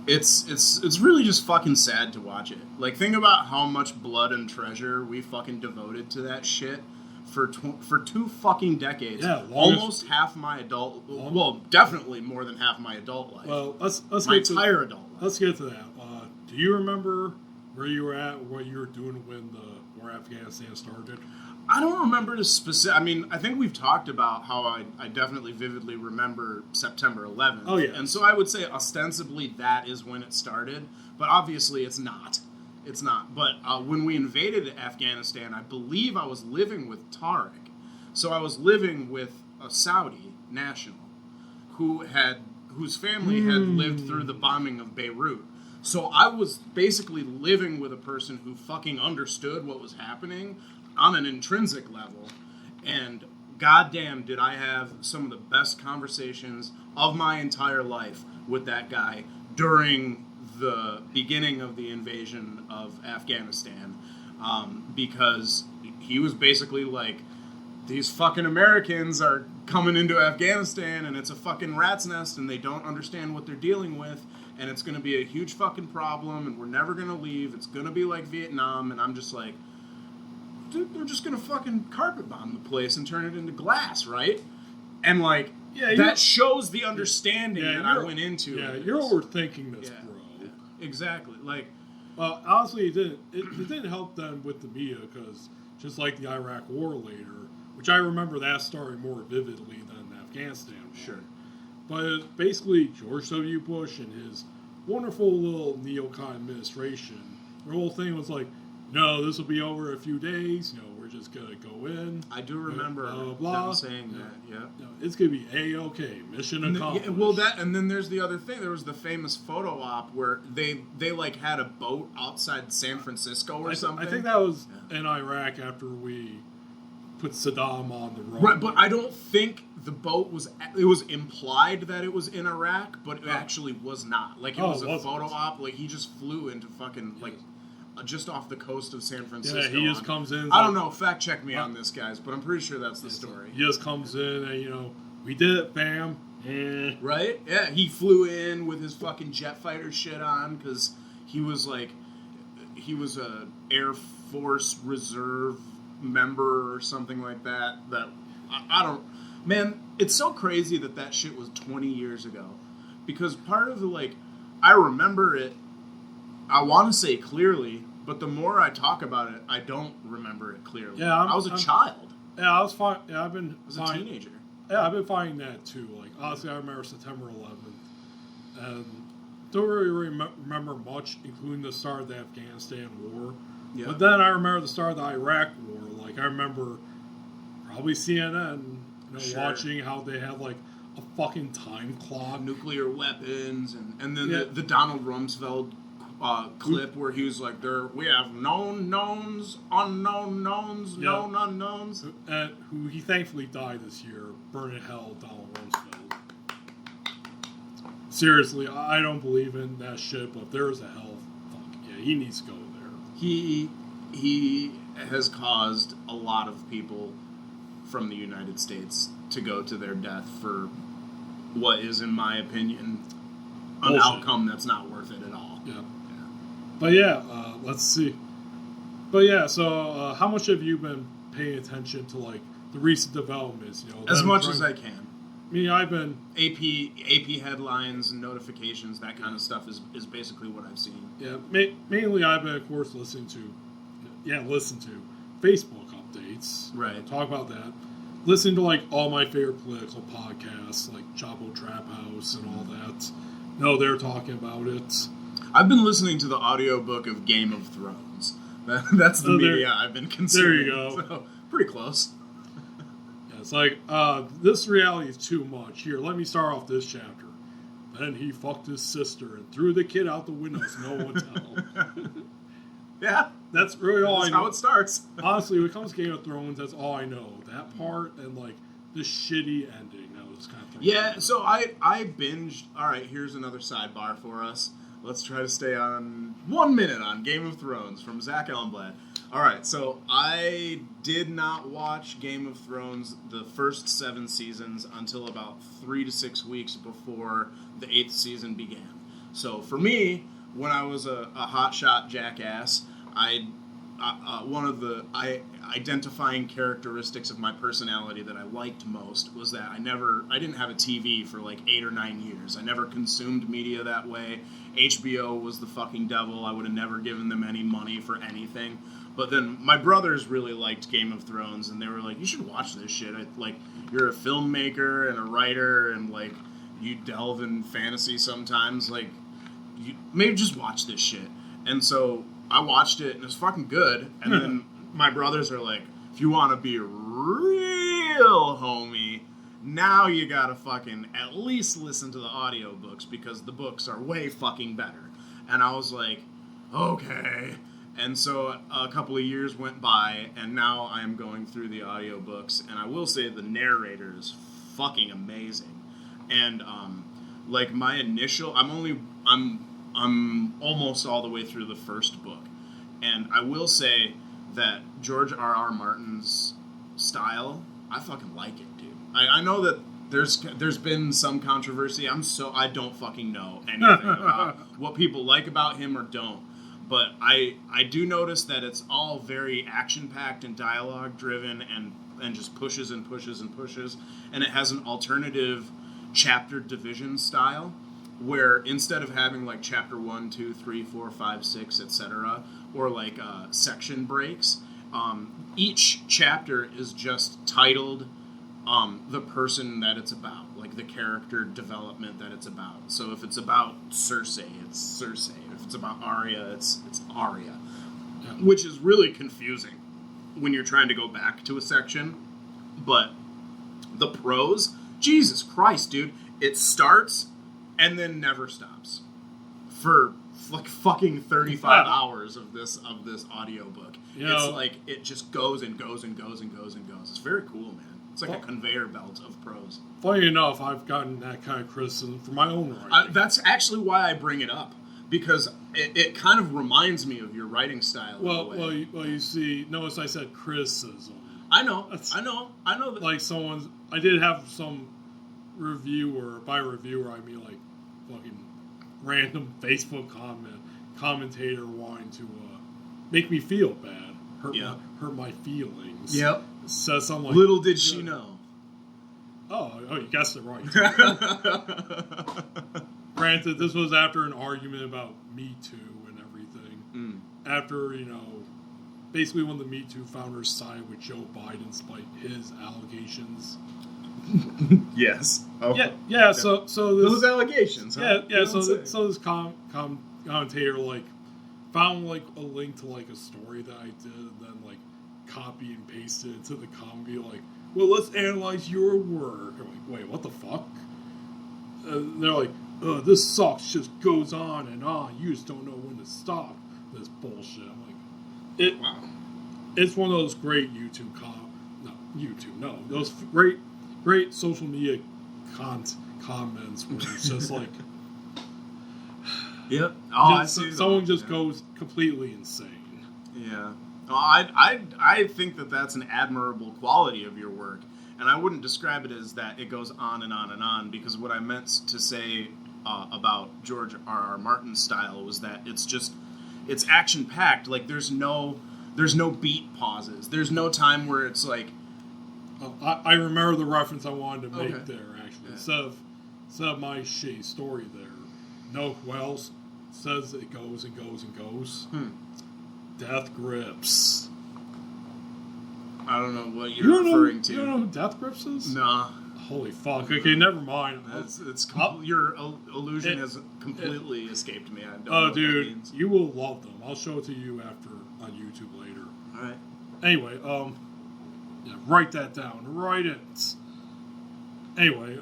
it's really just fucking sad to watch it. Like, think about how much blood and treasure we fucking devoted to that shit for 2 fucking decades. Yeah, almost half my adult, well, definitely more than half my adult life. Well, let's my get to entire adult life. Let's get to that. Do you remember where you were at, what you were doing when the war in Afghanistan started? I don't remember the specific. I mean, I think we've talked about how I definitely vividly remember September 11th. Oh, yeah. And so I would say ostensibly that is when it started, but obviously it's not. It's not. But when we invaded Afghanistan, I believe I was living with Tariq. So I was living with a Saudi national whose family had lived through the bombing of Beirut. So I was basically living with a person who fucking understood what was happening on an intrinsic level. And goddamn did I have some of the best conversations of my entire life with that guy during the beginning of the invasion of Afghanistan. Because he was basically like, these fucking Americans are coming into Afghanistan and it's a fucking rat's nest and they don't understand what they're dealing with. And it's going to be a huge fucking problem, and we're never going to leave. It's going to be like Vietnam, and I'm just like, dude, they're just going to fucking carpet bomb the place and turn it into glass, right? And, like, that shows the understanding that I went into. Yeah, you're overthinking this, bro. Yeah, exactly. Like, honestly, it didn't help them with the media, because just like the Iraq War later, which I remember that story more vividly than the Afghanistan War. Sure. But basically, George W. Bush and his wonderful little neocon administration, their whole thing was like, no, this will be over in a few days. We're just going to go in. I do remember them saying that, yeah. No, it's going to be A-OK, mission accomplished. Well, and then there's the other thing. There was the famous photo op where they like, had a boat outside San Francisco or something. I think that was in Iraq after we put Saddam on the run. Right, but I don't think the boat was... It was implied that it was in Iraq, but it actually was not. Like, it was a photo op. Like, he just flew into fucking, like, just off the coast of San Francisco. Yeah, he just comes in... I don't know. Fact check me on this, guys, but I'm pretty sure that's the story. He just comes in and, we did it, bam. Right? Yeah, he flew in with his fucking jet fighter shit on, because he was, like... He was a Air Force Reserve member or something like that I don't... Man, it's so crazy that shit was 20 years ago, because part of the, like, I remember it, I want to say clearly, but the more I talk about it, I don't remember it clearly. Yeah, I was a child. Yeah, I was fine. Yeah, I was a teenager. Yeah, I've been finding that too. Like, honestly, I remember September 11th, and don't really remember much, including the start of the Afghanistan war. Yeah. But then I remember the start of the Iraq war. Like, I remember probably CNN, watching how they have, like, a fucking time clock. Nuclear weapons, and then the Donald Rumsfeld clip where he was like, we have known knowns, unknown knowns, known unknowns. Who he thankfully died this year, burn in hell, Donald Rumsfeld. Seriously, I don't believe in that shit, but if there is a hell, fuck, yeah, he needs to go there. He has caused a lot of people from the United States to go to their death for what is, in my opinion, an outcome that's not worth it at all. Yeah. But yeah, let's see. But yeah, so how much have you been paying attention to, like, the recent developments? As much as I can. I mean, I've been... AP headlines and notifications, that kind of stuff is basically what I've seen. Yeah, mainly I've been, of course, listen to Facebook updates. Right. Talk about that. Listen to, like, all my favorite political podcasts, like Chapo Trap House and all that. No, they're talking about it. I've been listening to the audiobook of Game of Thrones. That's the media I've been consuming. There you go. So, pretty close. Yeah, it's like, this reality is too much. Here, let me start off this chapter. Then he fucked his sister and threw the kid out the window so no one would tell. Yeah. That's really all I know. That's how it starts. Honestly, when it comes to Game of Thrones, that's all I know. That part and like the shitty ending. That was kind of Yeah, so I binged. All right, here's another sidebar for us. Let's try to stay on 1 minute on Game of Thrones from Zach Elmblad. All right, so I did not watch Game of Thrones the first 7 seasons until about 3 to 6 weeks before the 8th season began. So for me, when I was a hotshot jackass, one of the identifying characteristics of my personality that I liked most was that I didn't have a TV for like 8 or 9 years. I never consumed media that way. HBO was the fucking devil. I would have never given them any money for anything. But then my brothers really liked Game of Thrones, and they were like, "You should watch this shit. You're a filmmaker and a writer, and like you delve in fantasy sometimes. Like, you maybe just watch this shit." And so I watched it, and it was fucking good. And then my brothers are like, "If you want to be a real homie, now you gotta fucking at least listen to the audiobooks because the books are way fucking better." And I was like, okay. And so a couple of years went by, and now I am going through the audiobooks, and I will say the narrator is fucking amazing. And like my initial, I'm almost all the way through the first book, and I will say that George R.R. Martin's style, I fucking like it, dude. I know that there's been some controversy. I don't fucking know anything about what people like about him or don't. But I do notice that it's all very action-packed and dialogue-driven and just pushes and pushes and pushes. And it has an alternative chapter division style where instead of having like chapter 1, 2, 3, 4, 5, 6, etc., or like section breaks, each chapter is just titled the person that it's about, like the character development that it's about. So if it's about Cersei, it's Cersei. If it's about Arya, it's Arya. Which is really confusing when you're trying to go back to a section. But the prose, Jesus Christ, dude, it starts and then never stops for like fucking 35 hours of this audiobook. It's like it just goes and goes and goes and goes and goes. It's very cool, man. It's like a conveyor belt of prose. Funny enough, I've gotten that kind of criticism for my own writing. That's actually why I bring it up, because it kind of reminds me of your writing style. Well, you see, notice I said criticism. I know that. Like I did have some reviewer, by reviewer I mean like fucking random Facebook commentator wanting to make me feel bad, hurt my feelings. Yep. Says something like, little did she know. Oh, you guessed it right. Granted, this was after an argument about Me Too and everything. After, basically when the Me Too founders sided with Joe Biden despite his allegations. Yes. Oh. Yeah. So this, those allegations. Huh? Yeah. So this commentator found a link to a story that I did, and then copy and paste it into the comment, well, let's analyze your work. I'm like, wait, what the fuck? They're like, this sucks, just goes on and on. You just don't know when to stop this bullshit. I'm like, wow. It's one of those great those great social media comments where it's just like, yep. I see. Someone just goes completely insane. Yeah. I think that that's an admirable quality of your work, and I wouldn't describe it as that it goes on and on and on, because what I meant to say about George R.R. Martin's style was that it's action-packed. Like, there's no beat pauses. There's no time where it's like... I remember the reference I wanted to make there, actually. Yeah. Instead of my shitty story there, know who else says it goes and goes and goes? Death Grips. I don't know what you're referring to. You don't know who Death Grips is? Nah. Holy fuck. Okay, never mind. Your illusion has completely escaped me. I don't know what that means. You will love them. I'll show it to you on YouTube later. Alright. Anyway, write that down. Write it. Anyway,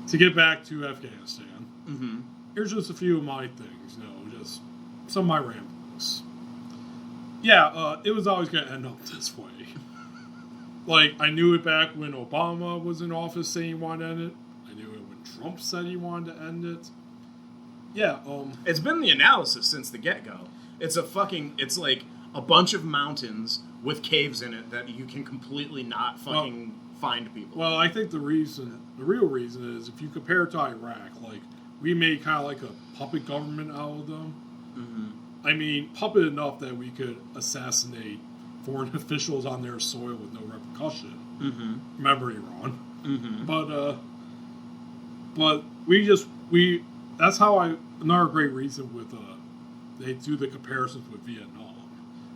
to get back to Afghanistan, here's just a few of my things, just some of my ramblings. Yeah, it was always going to end up this way. Like, I knew it back when Obama was in office saying he wanted to end it. I knew it when Trump said he wanted to end it. Yeah, It's been the analysis since the get-go. It's like a bunch of mountains with caves in it that you can completely not find people. Well, I think the real reason is if you compare it to Iraq, like, we made kind of like a puppet government out of them. Mm-hmm. I mean, puppet enough that we could assassinate foreign officials on their soil with no repercussion. Mm-hmm. Remember Iran. Mm-hmm. But that's how another great reason with they do the comparisons with Vietnam,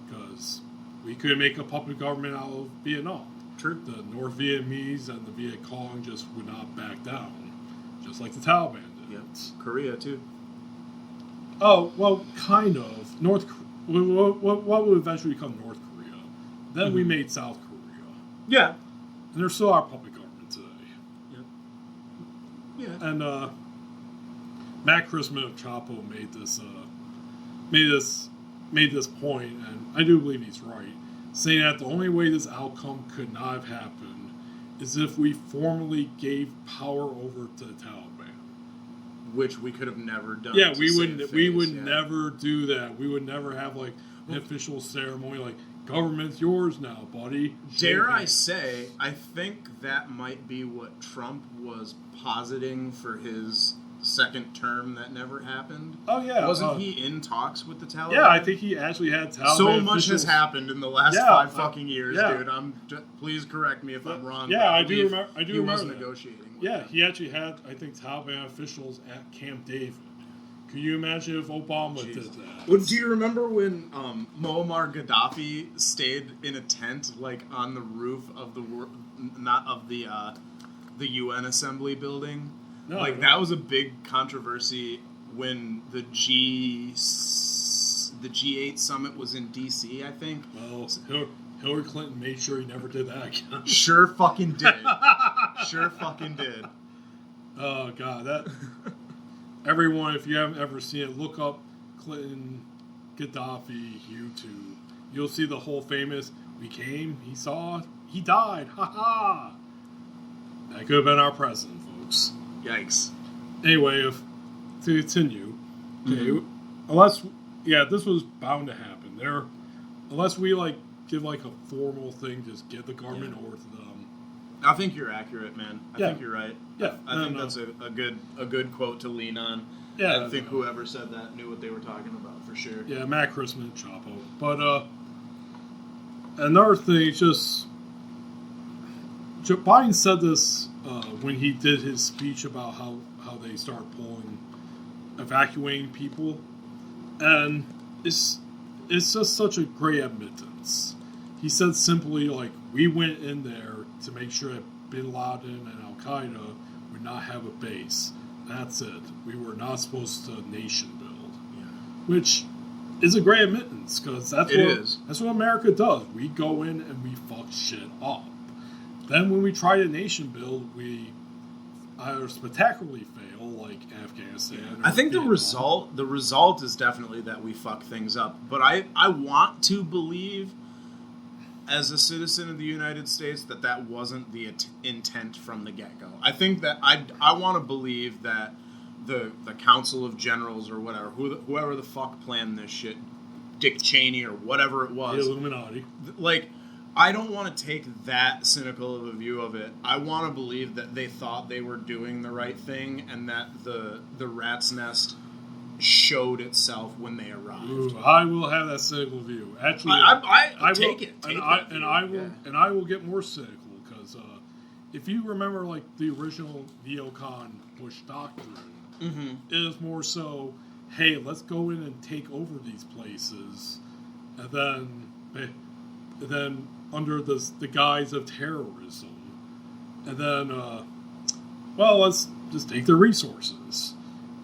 because we could make a puppet government out of Vietnam. True. The North Vietnamese and the Viet Cong just would not back down, just like the Taliban did. Yep. Korea too. Oh well, kind of. What would eventually become North Korea? Then we made South Korea. Yeah. And there's still our puppet government today. Yep. Yeah. And Matt Christman of Chapo made this point, and I do believe he's right, saying that the only way this outcome could not have happened is if we formally gave power over to the Taliban. Which we could have never done. Yeah, we would never do that. We would never have like an official ceremony like, government's yours now, buddy. Dare I say, I think that might be what Trump was positing for his second term that never happened. Oh yeah, wasn't he in talks with the Taliban? Yeah, I think he actually had Taliban. So much has happened in the last 5 fucking years, dude. Please correct me if I'm wrong. Yeah, I do remember. He was negotiating. Yeah, he actually had, I think, Taliban officials at Camp David. Can you imagine if Obama did that? Well, do you remember when Muammar Gaddafi stayed in a tent, like on the roof of the UN Assembly building? No, like that was a big controversy when the G8 summit was in DC, I think. Well, Hillary Clinton made sure he never did that again. Sure fucking did. Sure fucking did. Oh god, that everyone, if you haven't ever seen it, look up Clinton Gaddafi YouTube. You'll see the whole famous "we came, he saw, he died, ha." That could have been our president, folks. Yikes. Anyway, to continue, okay, this was bound to happen. Unless we give a formal thing, just get the government over to them. I think you're accurate, man. I think you're right. Yeah, I think that's a good quote to lean on. Yeah, I think whoever said that knew what they were talking about for sure. Yeah, Matt Christman, Chapo. But another thing, just Joe Biden said this when he did his speech about how they start evacuating people, and it's just such a great admittance. He said simply, we went in there to make sure that Bin Laden and Al-Qaeda would not have a base. That's it. We were not supposed to nation build. Yeah. Which is a great admittance, because that's what America does. We go in and we fuck shit up. Then when we try to nation build, we either spectacularly fail, like Afghanistan. I think the result is definitely that we fuck things up. But I want to believe, as a citizen of the United States, that wasn't the intent from the get-go. I think that I want to believe that the Council of Generals or whatever, whoever the fuck planned this shit, Dick Cheney or whatever it was. The Illuminati. I don't want to take that cynical of a view of it. I want to believe that they thought they were doing the right thing and that the rat's nest showed itself when they arrived. Ooh, I will have that cynical view. Actually, I take it. I will get more cynical, because if you remember, the original neocon Bush doctrine, it is more so, hey, let's go in and take over these places, and then under the guise of terrorism, and then let's just take their resources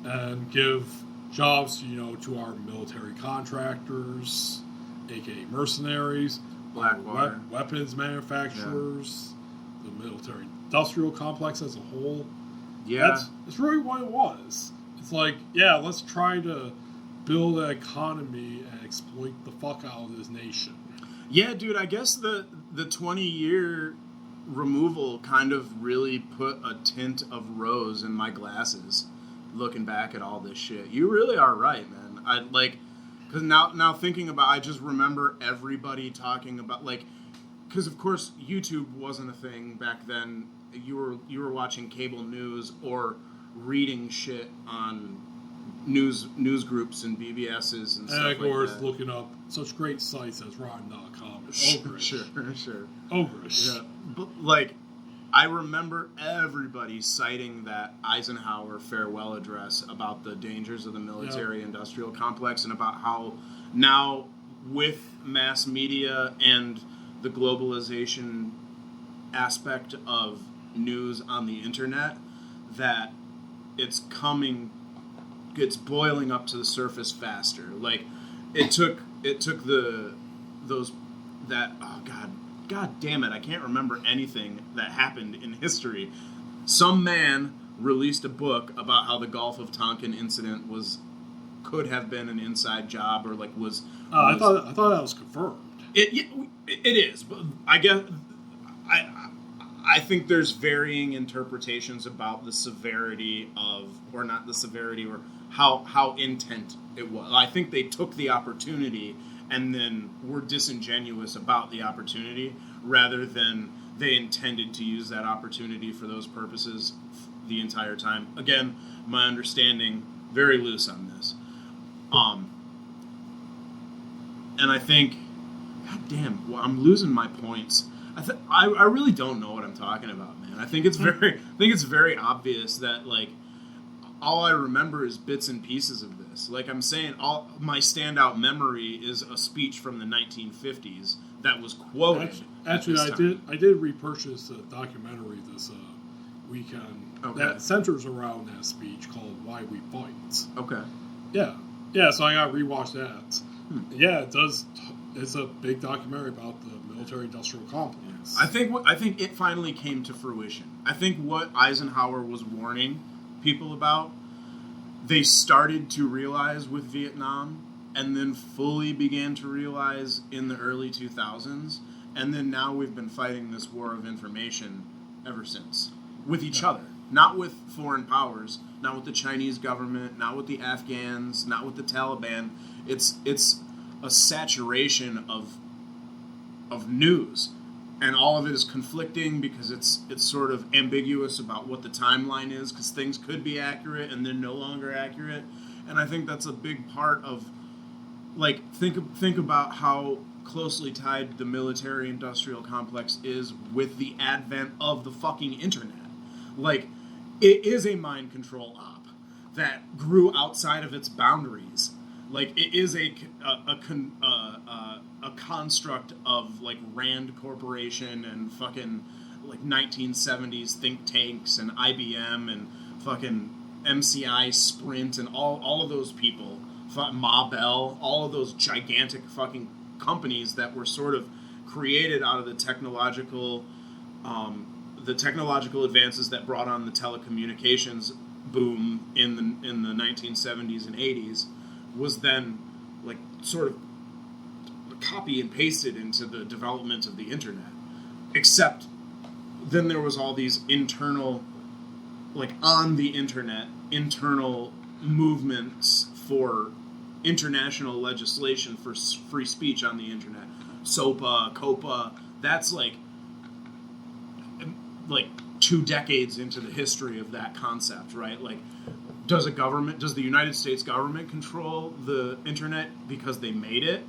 and give jobs, to our military contractors, aka mercenaries, Blackwater, weapons manufacturers, the military industrial complex as a whole. Yeah, that's really what it was. It's let's try to build an economy and exploit the fuck out of this nation. Yeah, dude, I guess the 20-year removal kind of really put a tint of rose in my glasses looking back at all this shit. You really are right, man. I like, because now thinking about, I just remember everybody talking about, like, because of course YouTube wasn't a thing back then. You were watching cable news or reading shit on news groups and BBSs and stuff like that. And of course, looking up such great sites as Rotten.com and Ogrish. Sure. Ogrish. Yeah, but like, I remember everybody citing that Eisenhower farewell address about the dangers of the military-industrial complex and about how now with mass media and the globalization aspect of news on the internet, that it's boiling up to the surface faster. Like, it took God damn it, I can't remember anything that happened in history. Some man released a book about how the Gulf of Tonkin incident could have been an inside job, or like was. I thought that was confirmed. It is, but I guess I think there's varying interpretations about the severity of, or not the severity, or how intent it was. I think they took the opportunity and then were disingenuous about the opportunity, rather than they intended to use that opportunity for those purposes the entire time. Again, my understanding, very loose on this. And I think, God damn, well, I'm losing my points. I really don't know what I'm talking about, man. I think it's very obvious that, like, all I remember is bits and pieces of this. Like I'm saying, all my standout memory is a speech from the 1950s that was quoted. Actually, I did repurchase a documentary this weekend that centers around that speech called "Why We Fight." Okay. Yeah. So I got to rewatch that. Yeah, it does. It's a big documentary about the military-industrial complex. I think it finally came to fruition. I think what Eisenhower was warning people about, they started to realize with Vietnam, and then fully began to realize in the early 2000s, and then now we've been fighting this war of information ever since, with each other, not with foreign powers, not with the Chinese government, not with the Afghans, not with the Taliban. It's a saturation of news, and all of it is conflicting because it's sort of ambiguous about what the timeline is, because things could be accurate and then no longer accurate. And I think that's a big part of, like, think about how closely tied the military-industrial complex is with the advent of the fucking internet. Like, it is a mind control op that grew outside of its boundaries. Like, it is a construct of, like, Rand Corporation and fucking, like, 1970s think tanks and IBM and fucking MCI, Sprint, and all of those people, Ma Bell, all of those gigantic fucking companies that were sort of created out of the technological advances that brought on the telecommunications boom in the 1970s and 80s, was then, like, sort of copy and pasted into the development of the internet. Except then there was all these internal, like, on the internet, internal movements for international legislation for free speech on the internet. SOPA, COPA, that's like 2 decades into the history of that concept, right? Like, does the United States government control the internet because they made it?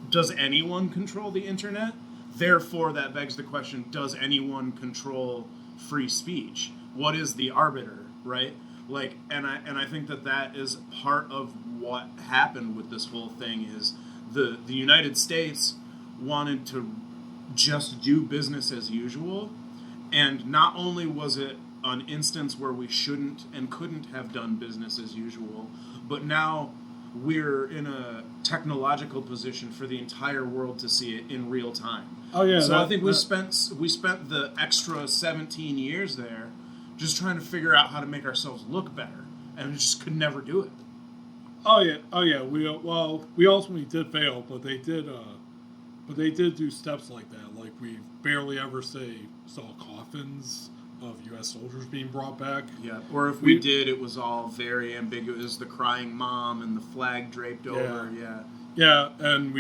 Does anyone control the internet? Therefore, that begs the question, does anyone control free speech? What is the arbiter, right? Like, and I think that is part of what happened with this whole thing is the United States wanted to just do business as usual, and not only was it an instance where we shouldn't and couldn't have done business as usual, but now we're in a technological position for the entire world to see it in real time. Oh yeah. So I think we spent the extra 17 years there just trying to figure out how to make ourselves look better, and we just could never do it. Oh yeah. We ultimately did fail, but they did do steps like that. Like we barely ever saw coffins of U.S. soldiers being brought back. Yeah, or if we did, it was all very ambiguous. The crying mom and the flag draped over. Yeah, and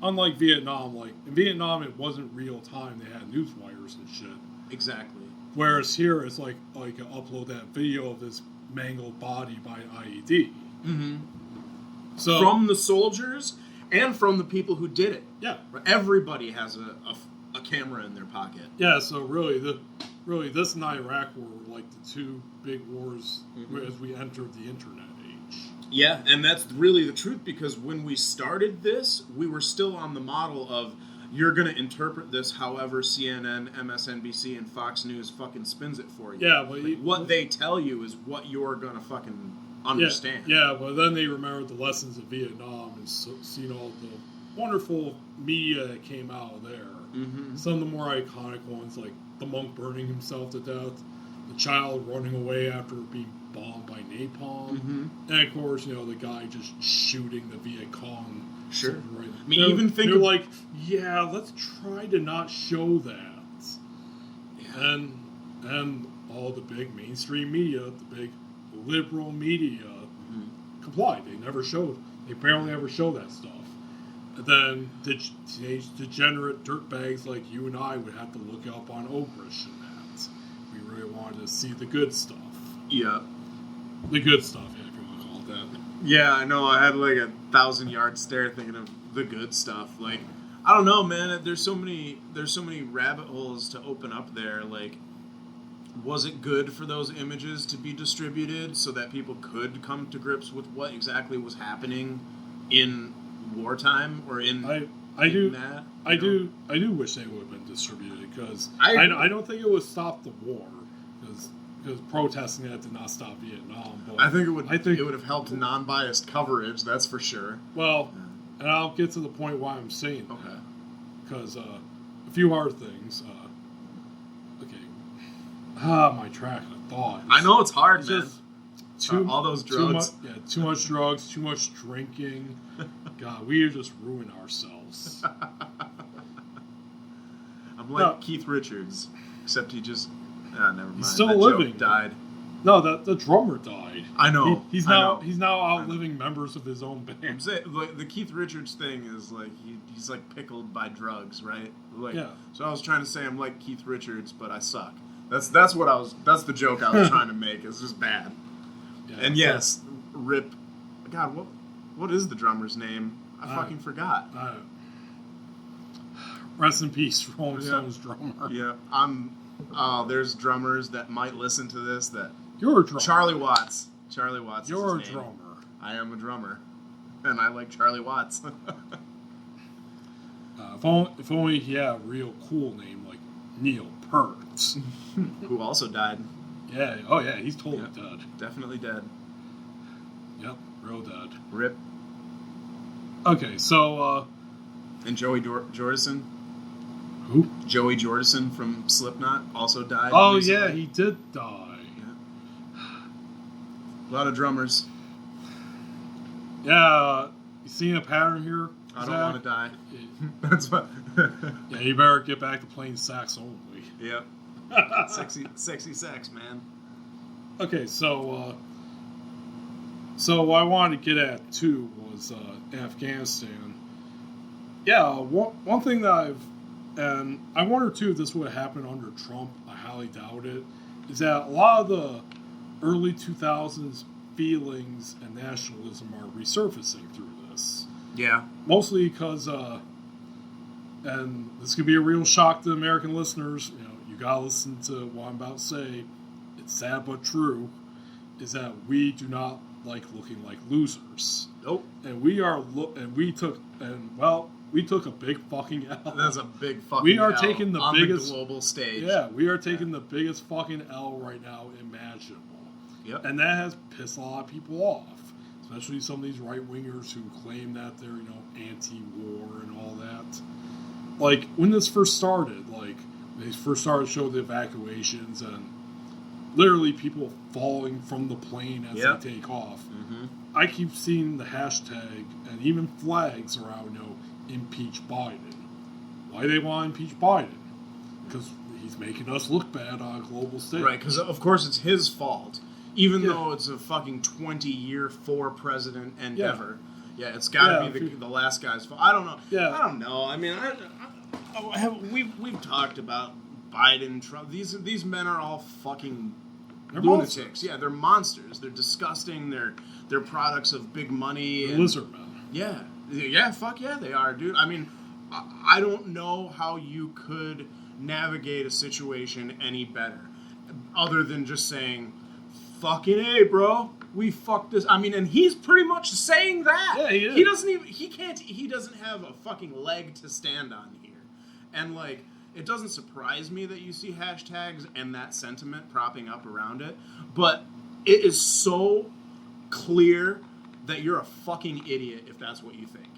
unlike Vietnam, like in Vietnam, it wasn't real time. They had news wires and shit. Exactly. Whereas here, it's like you upload that video of this mangled body by an IED. Mm-hmm. So from the soldiers and from the people who did it. Yeah, everybody has a camera in their pocket. Yeah, so really, this and Iraq were like the two big wars as we entered the internet age. Yeah, and that's really the truth, because when we started this, we were still on the model of you're going to interpret this however CNN, MSNBC, and Fox News fucking spins it for you. Yeah, but what they tell you is what you're going to fucking understand. Yeah, but then they remembered the lessons of Vietnam and seen all the wonderful media that came out of there. Mm-hmm. Some of the more iconic ones, like the monk burning himself to death, the child running away after being bombed by napalm, and of course, the guy just shooting the Viet Cong. Sure. Right. I mean, even think they're like, yeah, let's try to not show that. Yeah. And all the big mainstream media, the big liberal media, complied. They barely ever show that stuff. And then degenerate dirtbags like you and I would have to look up on Ogrish and that. We really wanted to see the good stuff. Yeah. The good stuff, if you want to call it that. Yeah, I know. I had like a 1,000-yard stare thinking of the good stuff. Like, I don't know, man. There's so many rabbit holes to open up there. Like, was it good for those images to be distributed so that people could come to grips with what exactly was happening in wartime or in I do wish they would have been distributed, because I don't think it would stop the war, because protesting that did not stop Vietnam. But I think it would have helped non-biased coverage. That's for sure. Well, and I'll get to the point why I'm saying that, because a few hard things. My track of thought. I know it's hard, man. Just all those drugs. Too much drugs, too much drinking. God, we are just ruining ourselves. I'm like Keith Richards, except he just never mind. He's still that living. Joke died. No, the drummer died. I know. He's now outliving members of his own band. I'm saying, like, the Keith Richards thing is like he's like pickled by drugs, right? Like, so I was trying to say I'm like Keith Richards, but I suck. That's the joke I was trying to make. It's just bad. Yeah, and yes, rip. God, what is the drummer's name? I fucking forgot. Rest in peace, Rolling Stones drummer. Yeah, there's drummers that might listen to this that. You're a drummer. Charlie Watts. Charlie Watts. You're is his a name. drummer. I am a drummer, and I like Charlie Watts. If only he had a real cool name like Neil Peart. Who also died. Yeah. Oh, yeah. He's totally dead. Definitely dead. Yep. Real dead. Rip. Okay, so... and Joey Jordison. Who? Joey Jordison from Slipknot also died. Oh, recently. yeah. He did die. Yeah. A lot of drummers. Yeah. You seeing a pattern here? I don't want to die. That's what... Yeah, you better get back to playing sax only. Yep. sexy sax, man. Okay, so what I wanted to get at too was Afghanistan. Yeah, one thing that and I wonder too if this would have happened under Trump. I highly doubt it. Is that a lot of the early 2000s feelings and nationalism are resurfacing through this. Yeah. Mostly because, and this could be a real shock to American listeners. You gotta listen to what I'm about to say. It's sad but true. Is that we do not like looking like losers. Nope. And we took a big fucking L. That's a big fucking L. We are taking the biggest the global stage. Yeah, we are taking the biggest fucking L right now imaginable. Yep. And that has pissed a lot of people off. Especially some of these right-wingers who claim that they're, anti-war and all that. Like, when this first started, they first started to show the evacuations, and literally people falling from the plane as Yep. they take off. Mm-hmm. I keep seeing the hashtag and even flags around, impeach Biden. Why they want to impeach Biden? Because he's making us look bad on a global stage. Right, because of course it's his fault. Even Yeah. though it's a fucking 20-year for-president endeavor. Yeah, it's got to be the last guy's fault. I don't know. Yeah. I don't know. I mean, we've talked about Biden, Trump. These men are all fucking They're lunatics. monsters. Yeah, they're monsters. They're disgusting. They're products of big money. The and, lizard men. yeah, fuck yeah, they are, dude. I mean, I don't know how you could navigate a situation any better, other than just saying, "Fucking A, bro, we fucked this." I mean, and he's pretty much saying that. Yeah, he is. He doesn't have a fucking leg to stand on here, and like. It doesn't surprise me that you see hashtags and that sentiment propping up around it, but it is so clear that you're a fucking idiot if that's what you think.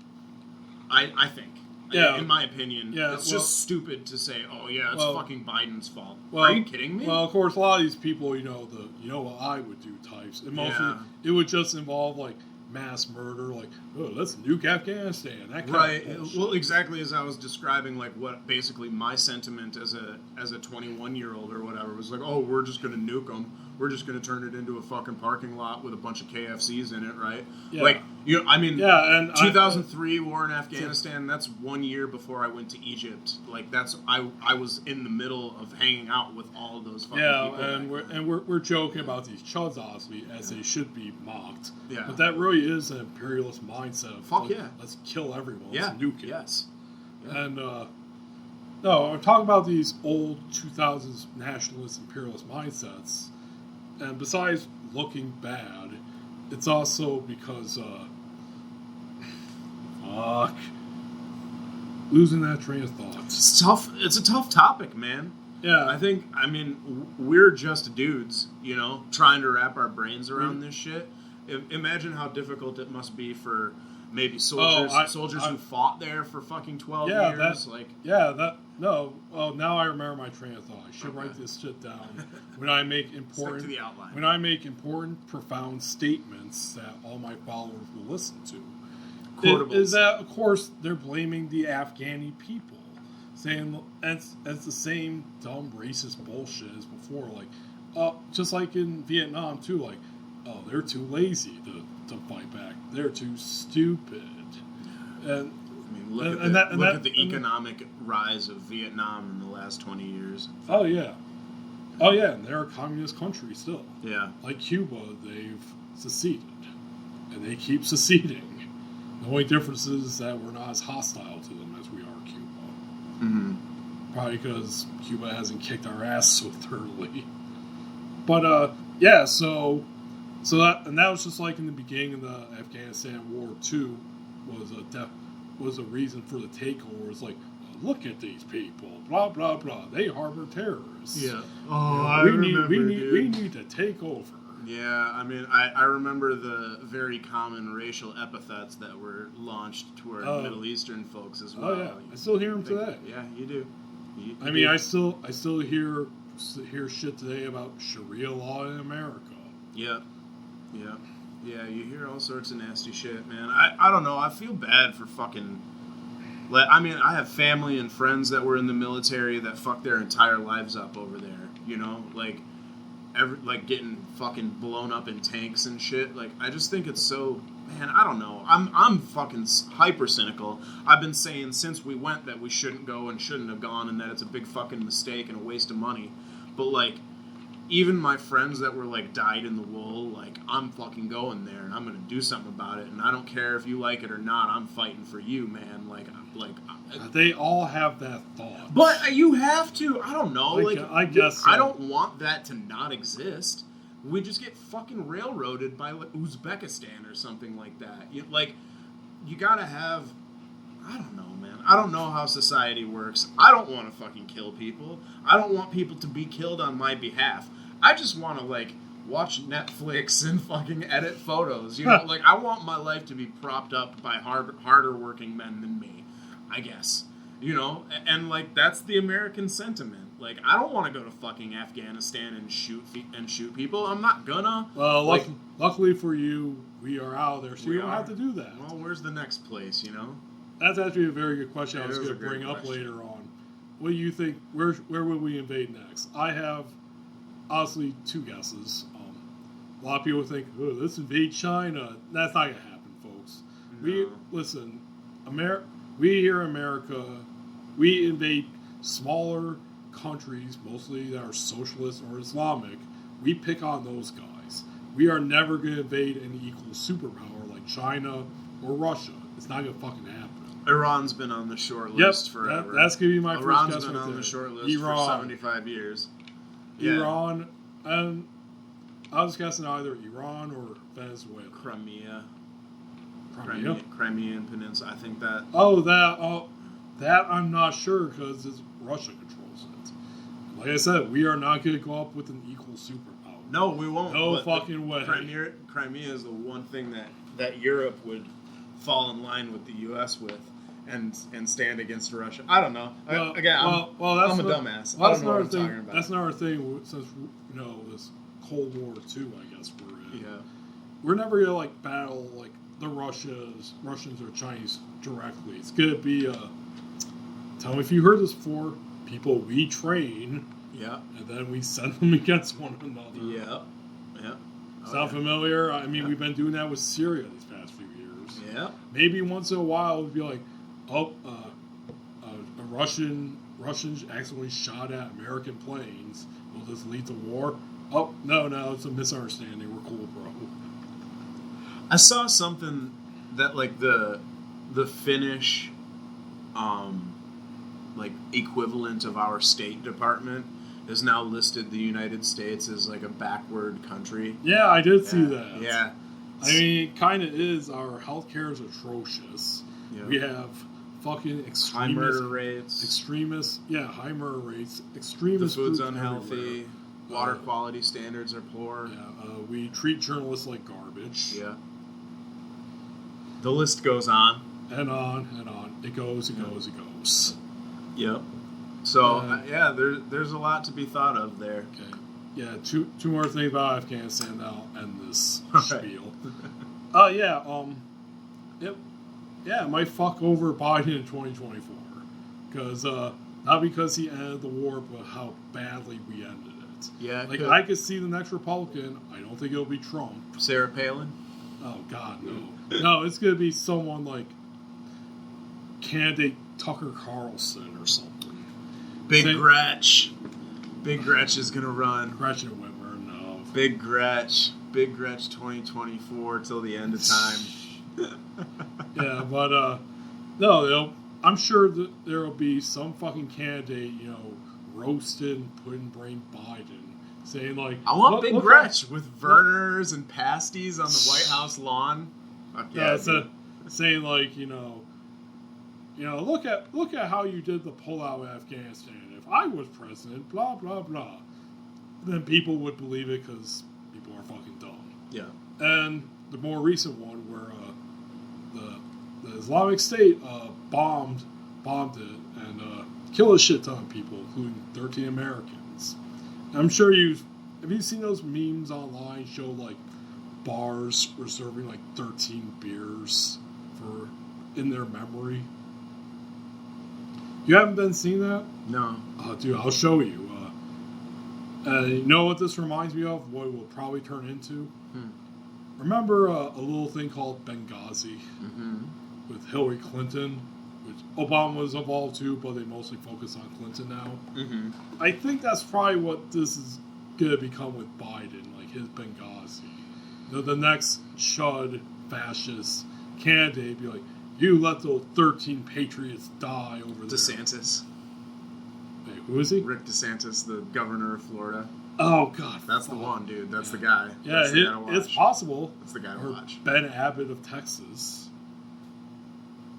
I think. Yeah. In my opinion, Yeah, it's just stupid to say, "Oh yeah, it's fucking Biden's fault." Well, are you kidding me? Well, of course, a lot of these people, what I would do types. And mostly, it would just involve like mass murder, like, oh, let's nuke Afghanistan. That kind Right. of bullshit. Well, exactly as I was describing, like what basically my sentiment as a 21-year-old or whatever was like, oh, we're just gonna nuke them. We're just gonna turn it into a fucking parking lot with a bunch of KFCs in it, right? Yeah. Like, I mean, Yeah, and 2003 war in Afghanistan. That's 1 year before I went to Egypt. Like that's I was in the middle of hanging out with all of those fucking people. and we're joking about these chuds, obviously, as they should be mocked. Yeah. But that really is an imperialist mindset. Of, Fuck like, yeah. Let's kill everyone. Yeah. Let's nuke it. Yes. Yeah. And no, I'm talking about these old 2000s nationalist imperialist mindsets. And besides looking bad, it's also because losing that train of thought. It's tough. It's a tough topic, man. Yeah, I mean, we're just dudes, trying to wrap our brains around this shit. Imagine how difficult it must be for maybe soldiers who fought there for fucking 12 years. Well, now I remember my train of thought. I should write this shit down when I make important. Stick to the outline. When I make important, profound statements that all my followers will listen to. Quotables. Is that, of course, they're blaming the Afghani people. Saying it's the same dumb racist bullshit as before, like just like in Vietnam too, like, oh, they're too lazy to fight back. They're too stupid. And I mean, look at the economic rise of Vietnam in the last 20 years. Oh yeah, and they're a communist country still. Yeah. Like Cuba, they've seceded, and they keep seceding. The only difference is that we're not as hostile to them as we are Cuba. Mm-hmm. Probably because Cuba hasn't kicked our ass so thoroughly. But so that was just like in the beginning of the Afghanistan War too, was a reason for the takeover. It's like, look at these people, blah blah blah. They harbor terrorists. Yeah. We need to take over. Yeah, I mean, I remember the very common racial epithets that were launched toward Middle Eastern folks as well. Oh yeah, I still hear them today. Yeah, you do. I still hear shit today about Sharia law in America. Yeah. Yeah, you hear all sorts of nasty shit, man. I don't know. I feel bad for fucking... I mean, I have family and friends that were in the military that fucked their entire lives up over there, like getting fucking blown up in tanks and shit. Like, I just think it's so... Man, I don't know. I'm fucking hyper cynical. I've been saying since we went that we shouldn't go and shouldn't have gone and that it's a big fucking mistake and a waste of money. But, like... Even my friends that were, like, dyed in the wool, like, I'm fucking going there, and I'm going to do something about it, and I don't care if you like it or not, I'm fighting for you, man. They all have that thought. But you have to. I don't know. I guess so. I don't want that to not exist. We just get fucking railroaded by, like, Uzbekistan or something like that. You got to have... I don't know, man. I don't know how society works. I don't want to fucking kill people. I don't want people to be killed on my behalf. I just want to, like, watch Netflix and fucking edit photos. I want my life to be propped up by harder working men than me, I guess. And, like, that's the American sentiment. Like, I don't want to go to fucking Afghanistan and shoot people. I'm not gonna. Well, like, luckily for you, we are out of there, so you don't have to do that. Well, where's the next place, you know? That's actually a very good question. I was It is going a to bring great up question. later on. What do you think? Where would we invade next? I have, honestly, 2 guesses. A lot of people think, oh, let's invade China. That's not going to happen, folks. No. We here in America, we invade smaller countries, mostly that are socialist or Islamic. We pick on those guys. We are never going to invade an equal superpower like China or Russia. It's not going to fucking happen. Iran's been on the short list forever. That's going to be my Iran's first guess been right on there. the short list for 75 years. Yeah. Iran, and I was guessing either Iran or Venezuela. Crimea. Crimea? Crimean Peninsula. I think that. That I'm not sure because Russia controls it. Like I said, we are not going to go up with an equal superpower. No, we won't. No but fucking way. Crimea is the one thing that Europe would fall in line with the U.S. with and stand against Russia. I don't know. I'm a dumbass. I don't know what I'm talking about. That's another thing since this Cold War II, I guess we're in. Yeah. We're never gonna battle like the Russians or Chinese directly. It's gonna be tell me if you heard this before. People we train. Yeah. And then we send them against one another. Yeah. Yeah. Sound familiar? I mean, we've been doing that with Syria these past few years. Yeah. Maybe once in a while we'd be like, Russians accidentally shot at American planes. Will this lead to war? Oh, no, it's a misunderstanding. We're cool, bro. I saw something that like the Finnish like equivalent of our State Department has now listed the United States as like a backward country. Yeah, I did see that. Yeah. I mean, it kind of is. Our healthcare is atrocious. Yeah. We have fucking High murder rates. High murder rates. Extremist. The food's groups unhealthy. everywhere. Water quality standards are poor. Yeah, we treat journalists like garbage. Yeah. The list goes on. And on and on. It goes. Yep. So, there's a lot to be thought of there. Okay. Yeah, two more things about Afghanistan, then I'll end this spiel. It might fuck over Biden in 2024. Because, not because he ended the war, but how badly we ended it. Yeah. I could see the next Republican. I don't think it'll be Trump. Sarah Palin? Oh, God, no. No, it's going to be someone like candidate Tucker Carlson or something. Big Gretch. Big Gretch is going to run. Gretchen Whitmer, no. Big Gretch 2024 till the end of time. Yeah, but, no, I'm sure that there will be some fucking candidate, roasted and put in brain Biden, saying like, I want Big Gretch with Verners and pasties on the White House lawn. Fuck yeah, saying like, look at how you did the pullout of Afghanistan. If I was president, blah blah blah, then people would believe it because people are fucking dumb. Yeah. And the more recent one where the Islamic State bombed it and killed a shit ton of people, including 13 Americans. I'm sure have you seen those memes online show like bars reserving like 13 beers in their memory? You haven't been seeing that? No. Dude, I'll show you. You know what this reminds me of? What it will probably turn into? Remember a little thing called Benghazi with Hillary Clinton, which Obama was involved too, but they mostly focus on Clinton now. I think that's probably what this is going to become with Biden, like his Benghazi. The next chud fascist candidate be like, you let those 13 patriots die over there. DeSantis. Wait, who is he? Rick DeSantis, the governor of Florida. Oh, God. That's the one, dude. That's the guy. Yeah, it's possible. That's the guy to watch. Ben Abbott of Texas.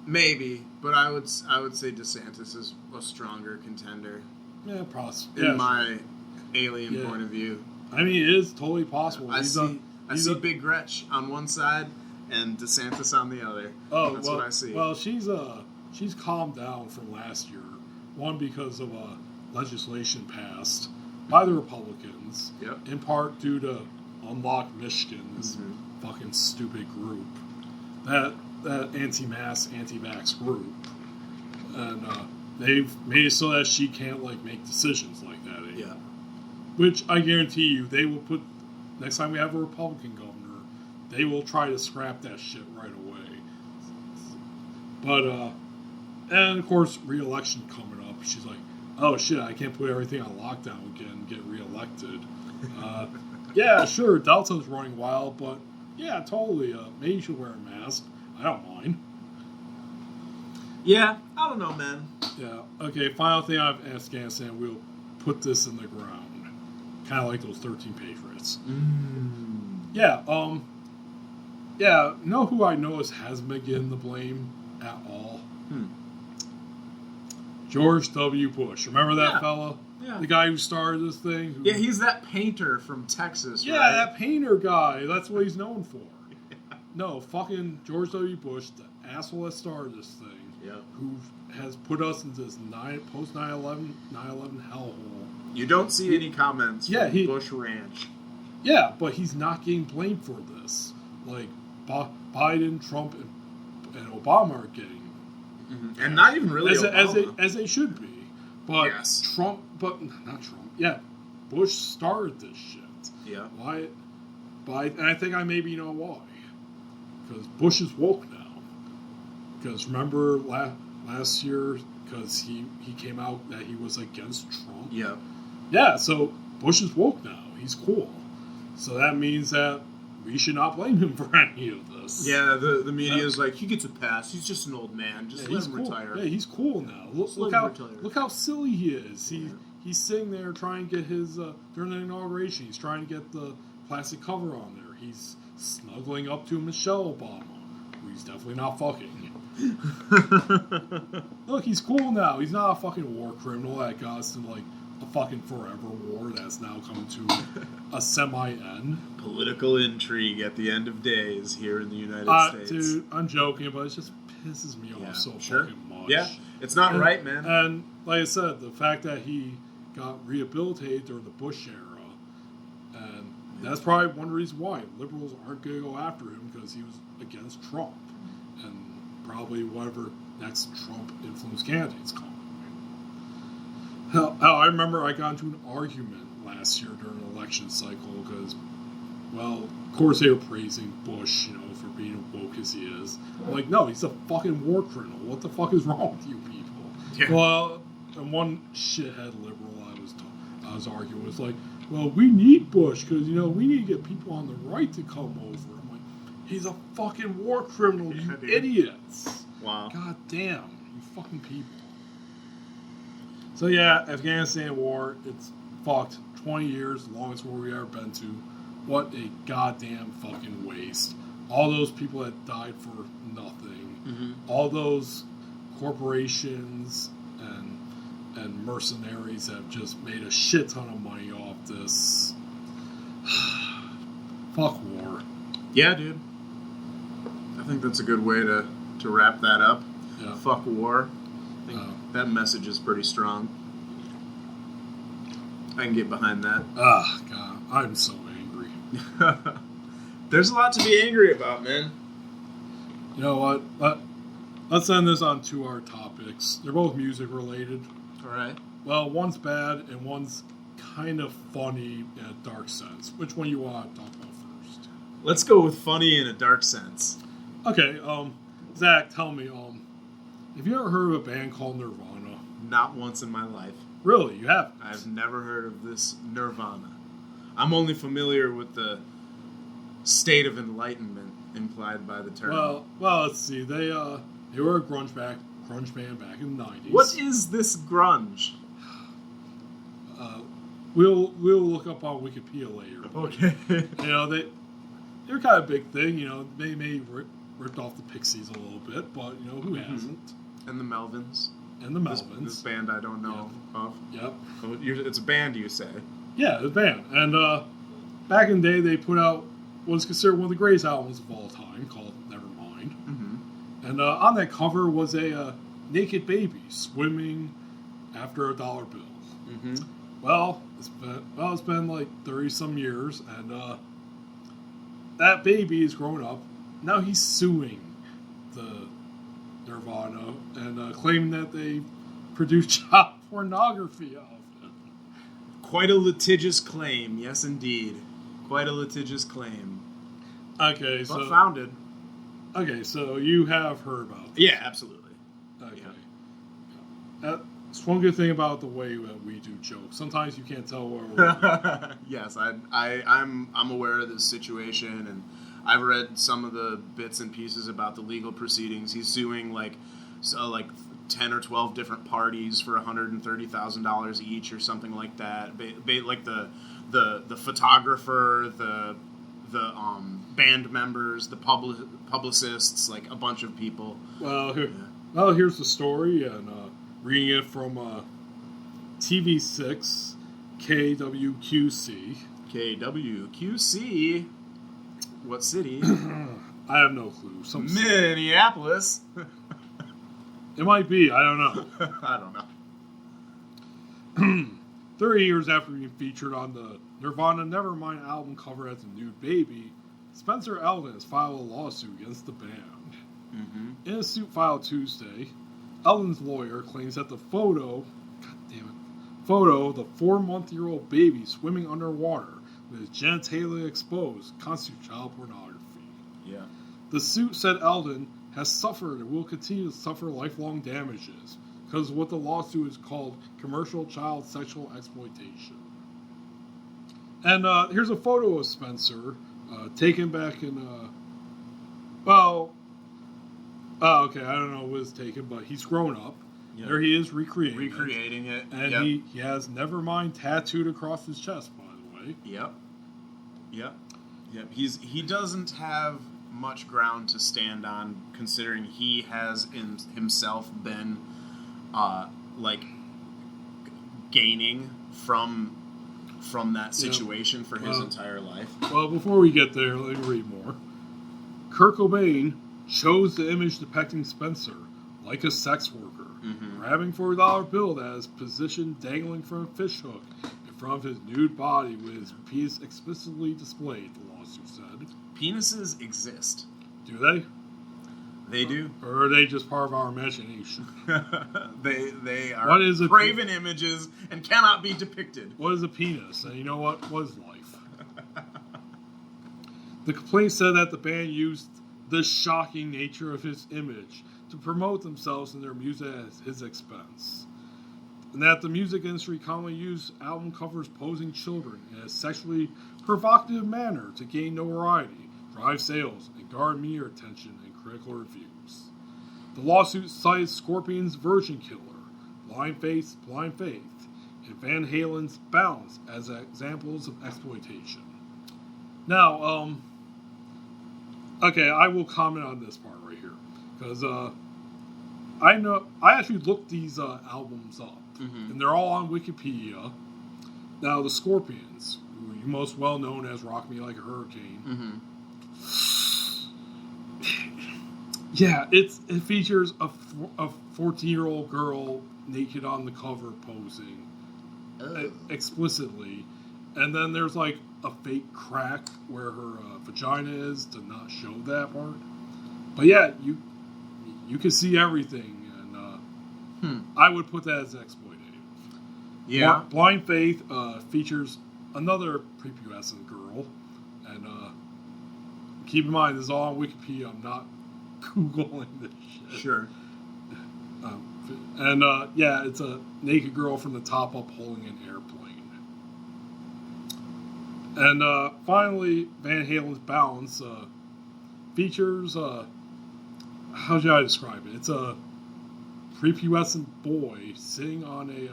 Maybe, but I would say DeSantis is a stronger contender. Yeah, possible. In my alien point of view. I mean, it is totally possible. I see Big Gretch on one side and DeSantis on the other. That's what I see. Well, she's calmed down from last year. One, because of legislation passed by the Republicans, Yep. in part due to Unlock Michigan, this fucking stupid group, that anti-mask, anti-vax group, and they've made it so that she can't like make decisions like that anymore. Yeah. Which I guarantee you, they will put next time we have a Republican governor, they will try to scrap that shit right away. But and of course, re-election coming up, she's like, oh shit, I can't put everything on lockdown again and get re-elected. Yeah, sure, Delta's running wild, but yeah, totally. Maybe you should wear a mask. I don't mind. Yeah, I don't know, man. Yeah. Okay, final thing on Afghanistan, we'll put this in the ground. Kind of like those 13 Patriots. Yeah, yeah, you know who I notice hasn't been getting the blame at all? George W. Bush. Remember that fella? Yeah. The guy who started this thing? Yeah, he's that painter from Texas, yeah, right? that painter guy. That's what he's known for. No, fucking George W. Bush, the asshole that started this thing, who has put us into this post 9/11 hellhole. You don't see any comments from Bush Ranch. Yeah, but he's not getting blamed for this. Like, Biden, Trump, and Obama are getting. And not even really as they should be. But Yes. not Trump. Yeah, Bush started this shit. Yeah. Why? And I think I maybe know why. Because Bush is woke now. Because remember last year, because he came out that he was against Trump. Yeah. Yeah, so Bush is woke now. He's cool. So that means that we should not blame him for any of this. Yeah, the media is like, he gets a pass. He's just an old man. Just let him retire. Yeah, he's cool now. Look how silly he is. He's sitting there trying to get his during the inauguration. He's trying to get the plastic cover on there. He's snuggling up to Michelle Obama, who he's definitely not fucking. Look, he's cool now. He's not a fucking war criminal that got us in like a fucking forever war that's now come to a semi-end. Political intrigue at the end of days here in the United States. Dude, I'm joking, but it just pisses me off so fucking much. Yeah, it's not right, man. And like I said, the fact that he got rehabilitated during the Bush era, and that's probably one reason why liberals aren't going to go after him, because he was against Trump, and probably whatever next Trump-influenced candidates come. Hell, I remember I got into an argument last year during the election cycle because, well, of course they were praising Bush, for being woke as he is. I'm like, no, he's a fucking war criminal. What the fuck is wrong with you people? Yeah. Well, and one shithead liberal I was arguing was like, well, we need Bush because, we need to get people on the right to come over. I'm like, he's a fucking war criminal, you idiots. Wow. God damn, you fucking people. So yeah, Afghanistan war, it's fucked. 20 years, the longest war we've ever been to. What a goddamn fucking waste. All those people that died for nothing. All those corporations and mercenaries have just made a shit ton of money off this. Fuck war. Yeah, dude. I think that's a good way to wrap that up. Yeah. Fuck war. I think that message is pretty strong. I can get behind that. Ah, God, I'm so angry. There's a lot to be angry about, man. You know what? Let's end this on two our topics. They're both music related. All right. Well, one's bad and one's kind of funny in a dark sense. Which one you want to talk about first? Let's go with funny in a dark sense. Okay, Zach, tell me, have you ever heard of a band called Nirvana? Not once in my life. Really? You haven't? I've never heard of this Nirvana. I'm only familiar with the state of enlightenment implied by the term. Well, let's see. They were a grunge band back in the 90s. What is this grunge? We'll look up on Wikipedia later. Okay. They're kind of a big thing. They may ripped off the Pixies a little bit, but who hasn't? And the Melvins. And the Melvins. This band I don't know of. Yep. Oh, it's a band, you say? Yeah, it's a band. And back in the day, they put out what was considered one of the greatest albums of all time, called Nevermind. And on that cover was a naked baby swimming after a dollar bill. Mm-hmm. Well, it's been like 30-some years, and that baby is grown up. Now he's suing the Nirvana and claiming that they produced child pornography of him. Quite a litigious claim, yes indeed. Quite a litigious claim. Okay, But so founded. Okay, so you have heard about this. Yeah, absolutely. Okay. Yeah. That's one good thing about the way that we do jokes. Sometimes you can't tell where we're Yes, I'm aware of this situation, and I've read some of the bits and pieces about the legal proceedings. He's suing like 10 or 12 different parties for $130,000 each or something like that. Like the photographer, the band members, the publicists, like a bunch of people. Well, here's the story, and reading it from TV6 KWQC. KWQC. What city? I have no clue. Minneapolis. It might be. I don't know. I don't know. 30 years after being featured on the Nirvana Nevermind album cover as a nude baby, Spencer Elden has filed a lawsuit against the band. Mm-hmm. In a suit filed Tuesday, Elden's lawyer claims that the photo of the 4-month-old baby swimming underwater with his genitalia exposed constitutes child pornography. Yeah. The suit said Elden has suffered and will continue to suffer lifelong damages because of what the lawsuit is called commercial child sexual exploitation. And here's a photo of Spencer taken back in, okay, I don't know what was taken, but he's grown up. Yep. There he is recreating it. And yep. he has Nevermind tattooed across his chest, by the way. Yep. He doesn't have much ground to stand on, considering he has himself been gaining from that situation for his entire life. Well, before we get there, let me read more. Kurt Cobain chose the image depicting Spencer like a sex worker, grabbing for a $1 bill that is positioned dangling from a fishhook in front of his nude body with his penis explicitly displayed, the lawsuit said. Penises exist. Do they? They do. Or are they just part of our imagination? They are graven images and cannot be depicted. What is a penis? And you know what? What is life? The complaint said that the band used the shocking nature of his image to promote themselves and their music at his expense. And that the music industry commonly used album covers posing children in a sexually provocative manner to gain notoriety, drive sales, and garner media attention and critical reviews. The lawsuit cites Scorpion's Virgin Killer, Blind Faith, and Van Halen's Balance as examples of exploitation. Now, okay, I will comment on this part right here, because I actually looked these albums up, and they're all on Wikipedia. Now, the Scorpions, who are most well known as Rock Me Like a Hurricane, yeah, it features a 14-year-old girl naked on the cover posing explicitly, and then there's like a fake crack where her vagina is to not show that part. But yeah, you can see everything, and I would put that as exploitative. Yeah. Blind Faith features another prepubescent girl, and keep in mind this is all on Wikipedia. I'm not Googling this shit. Sure. And yeah, it's a naked girl from the top up holding an airplane. And finally, Van Halen's Balance features, how should I describe it? It's a prepubescent boy sitting on a,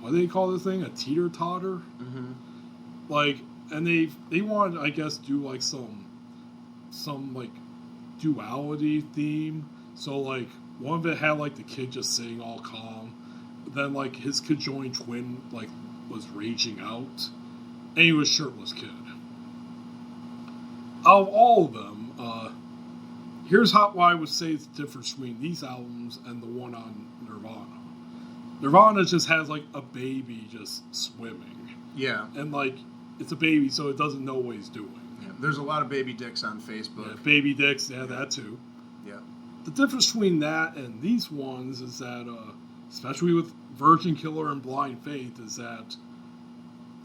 what do they call this thing? A teeter-totter? Like, and they wanted, I guess, do like some like duality theme. So like, one of it had like the kid just sitting all calm. Then like his conjoined twin like was raging out. And he was a shirtless kid. Out of all of them, here's why I would say it's the difference between these albums and the one on Nirvana. Nirvana just has like a baby just swimming. Yeah. And like it's a baby, so it doesn't know what he's doing. Yeah. There's a lot of baby dicks on Facebook. Yeah, baby dicks, yeah, that too. Yeah. The difference between that and these ones is that, especially with Virgin Killer and Blind Faith, is that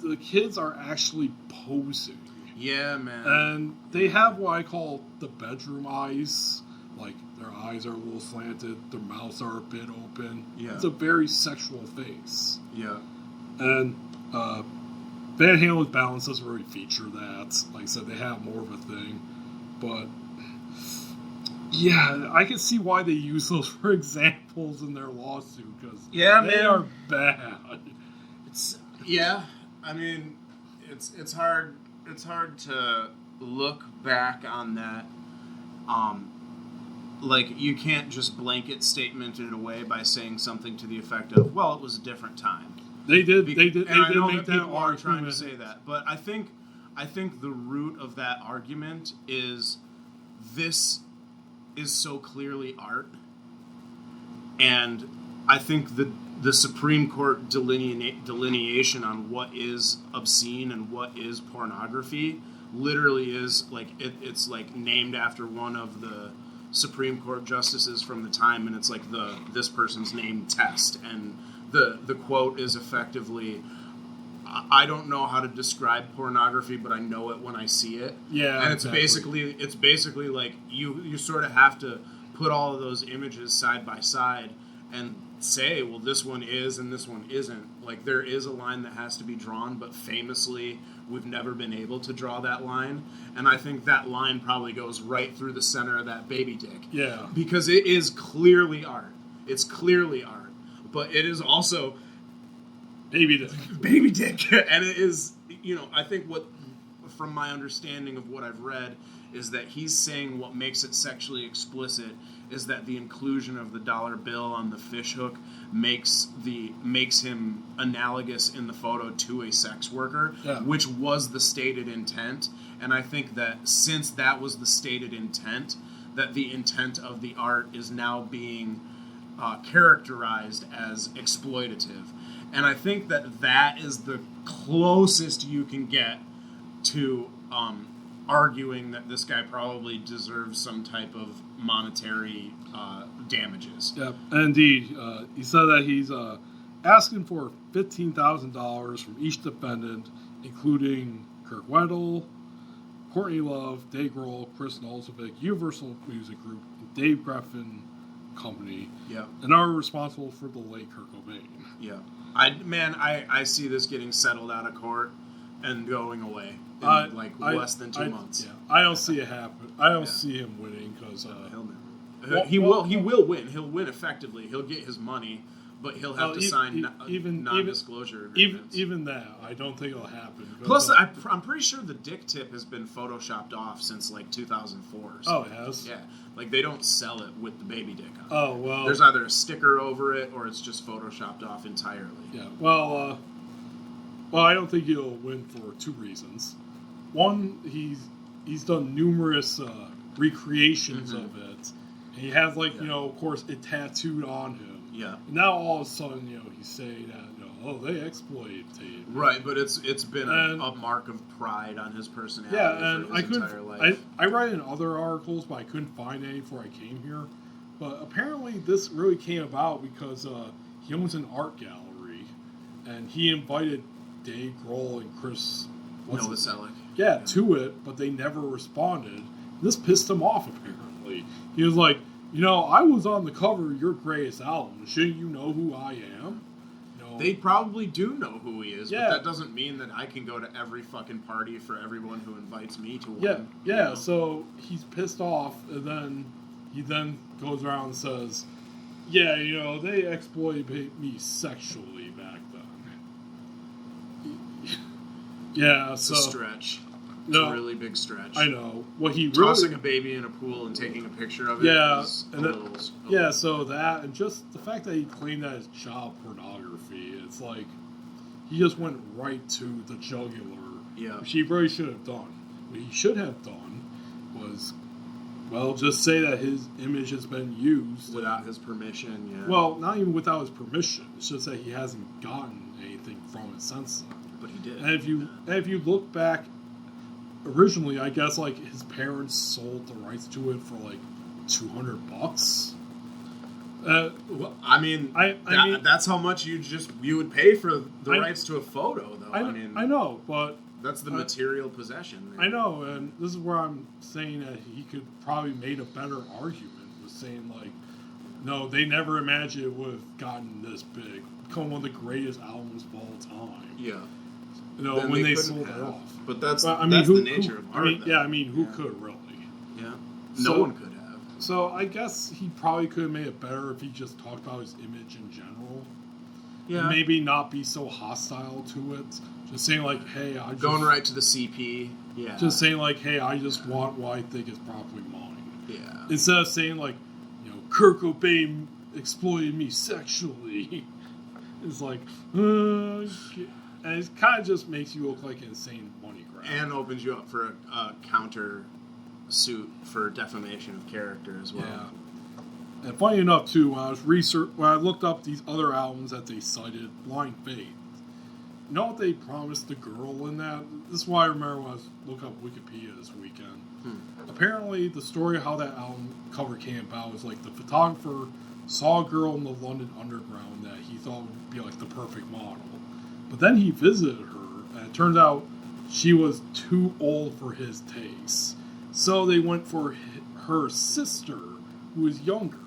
the kids are actually posing. Yeah, man. And they have what I call the bedroom eyes. Like, their eyes are a little slanted, their mouths are a bit open. Yeah. It's a very sexual face. Yeah. And Van Halen's Balance doesn't really feature that. Like I said, they have more of a thing. But, yeah, I can see why they use those for examples in their lawsuit, because they are bad. Yeah, I mean, it's hard to look back on that. Like, you can't just blanket statement it away by saying something to the effect of, well, it was a different time. They did And I know that people are trying to say that, but I think the root of that argument is this is so clearly art, and I think the Supreme Court delineation on what is obscene and what is pornography literally is like it's like named after one of the Supreme Court justices from the time, and it's like this person's name test, and the quote is effectively, I don't know how to describe pornography, but I know it when I see it. Yeah, and it's basically like you sort of have to put all of those images side by side and say, well, this one is and this one isn't. Like, there is a line that has to be drawn, but famously, we've never been able to draw that line. And I think that line probably goes right through the center of that baby dick. Yeah. Because it is clearly art. It's clearly art. But it is also baby dick. Baby dick. And it is, I think what, from my understanding of what I've read, is that he's saying what makes it sexually explicit is that the inclusion of the dollar bill on the fishhook makes him analogous in the photo to a sex worker, which was the stated intent. And I think that since that was the stated intent, that the intent of the art is now being characterized as exploitative. And I think that is the closest you can get to arguing that this guy probably deserves some type of monetary damages. Yeah, indeed. He said that he's asking for $15,000 from each defendant, including Kirk Weddle, Courtney Love, Dave Grohl, Chris Nolzovic, Universal Music Group, and Dave Griffin Company, and are responsible for the late Kurt Cobain. Yeah. I see this getting settled out of court and going away in less than 2 months. Yeah, I don't see it happen. I don't see him winning because he will win. He'll win effectively. He'll get his money, but he'll have to sign non-disclosure agreements. Even that, I don't think it'll happen. Plus, I'm pretty sure the dick tip has been photoshopped off since like 2004. Oh, it has? Yeah. Like, they don't sell it with the baby dick on it. Oh, well. There's either a sticker over it or it's just photoshopped off entirely. Yeah, well, I don't think he'll win for two reasons. One, he's done numerous recreations of it. And he has, of course, it tattooed on him. Yeah. And now all of a sudden, he's saying that, they exploited him. Right, but it's been a mark of pride on his personality for his entire life. I read in other articles, but I couldn't find any before I came here. But apparently this really came about because he owns an art gallery, and he invited Dave Grohl and Chris Novoselic. to it, but they never responded. This pissed him off, apparently. He was like, I was on the cover of your greatest album. Shouldn't you know who I am? They probably do know who he is, but that doesn't mean that I can go to every fucking party for everyone who invites me to one. Yeah, so he's pissed off, and then he goes around and says, they exploited me sexually back then. Yeah, it's a stretch. It's a really big stretch. I know. What he tossing a baby in a pool and taking a picture of it is so that, and just the fact that he claimed that as child pornography, it's like he just went right to the jugular. Yeah. Which he really should have done. What he should have done was Well, just say that his image has been used. Without his permission, yeah. Well, not even without his permission. It's just that he hasn't gotten anything from it since then. But he did. And if you look back, originally, I guess, like, his parents sold the rights to it for, like, $200. Well, I mean, that's how much you would pay for the rights to a photo, though. I know, but that's the material possession. I know, and this is where I'm saying that he could probably made a better argument with saying, like, no, they never imagined it would have gotten this big, become one of the greatest albums of all time. Yeah. You know, when they sold it off. But that's the nature of art. Who could really? Yeah. No one could have. So I guess he probably could have made it better if he just talked about his image in general. Yeah. And maybe not be so hostile to it. Just saying, like, hey, going right to the CP. Yeah. Just saying, like, hey, I just want what I think is properly mine. Yeah. Instead of saying, like, you know, Kurt Cobain exploited me sexually. It's like, and it kind of just makes you look like an insane money grab. And opens you up for a counter suit for defamation of character as well. Yeah. And funny enough, too, when I looked up these other albums that they cited, Blind Faith, you know what they promised the girl in that? This is why I remember when I was looking up Wikipedia this weekend. Apparently, the story of how that album cover came about was, like, the photographer saw a girl in the London Underground that he thought would be, like, the perfect model. But then he visited her, and it turned out she was too old for his taste. So they went for her sister, who was younger.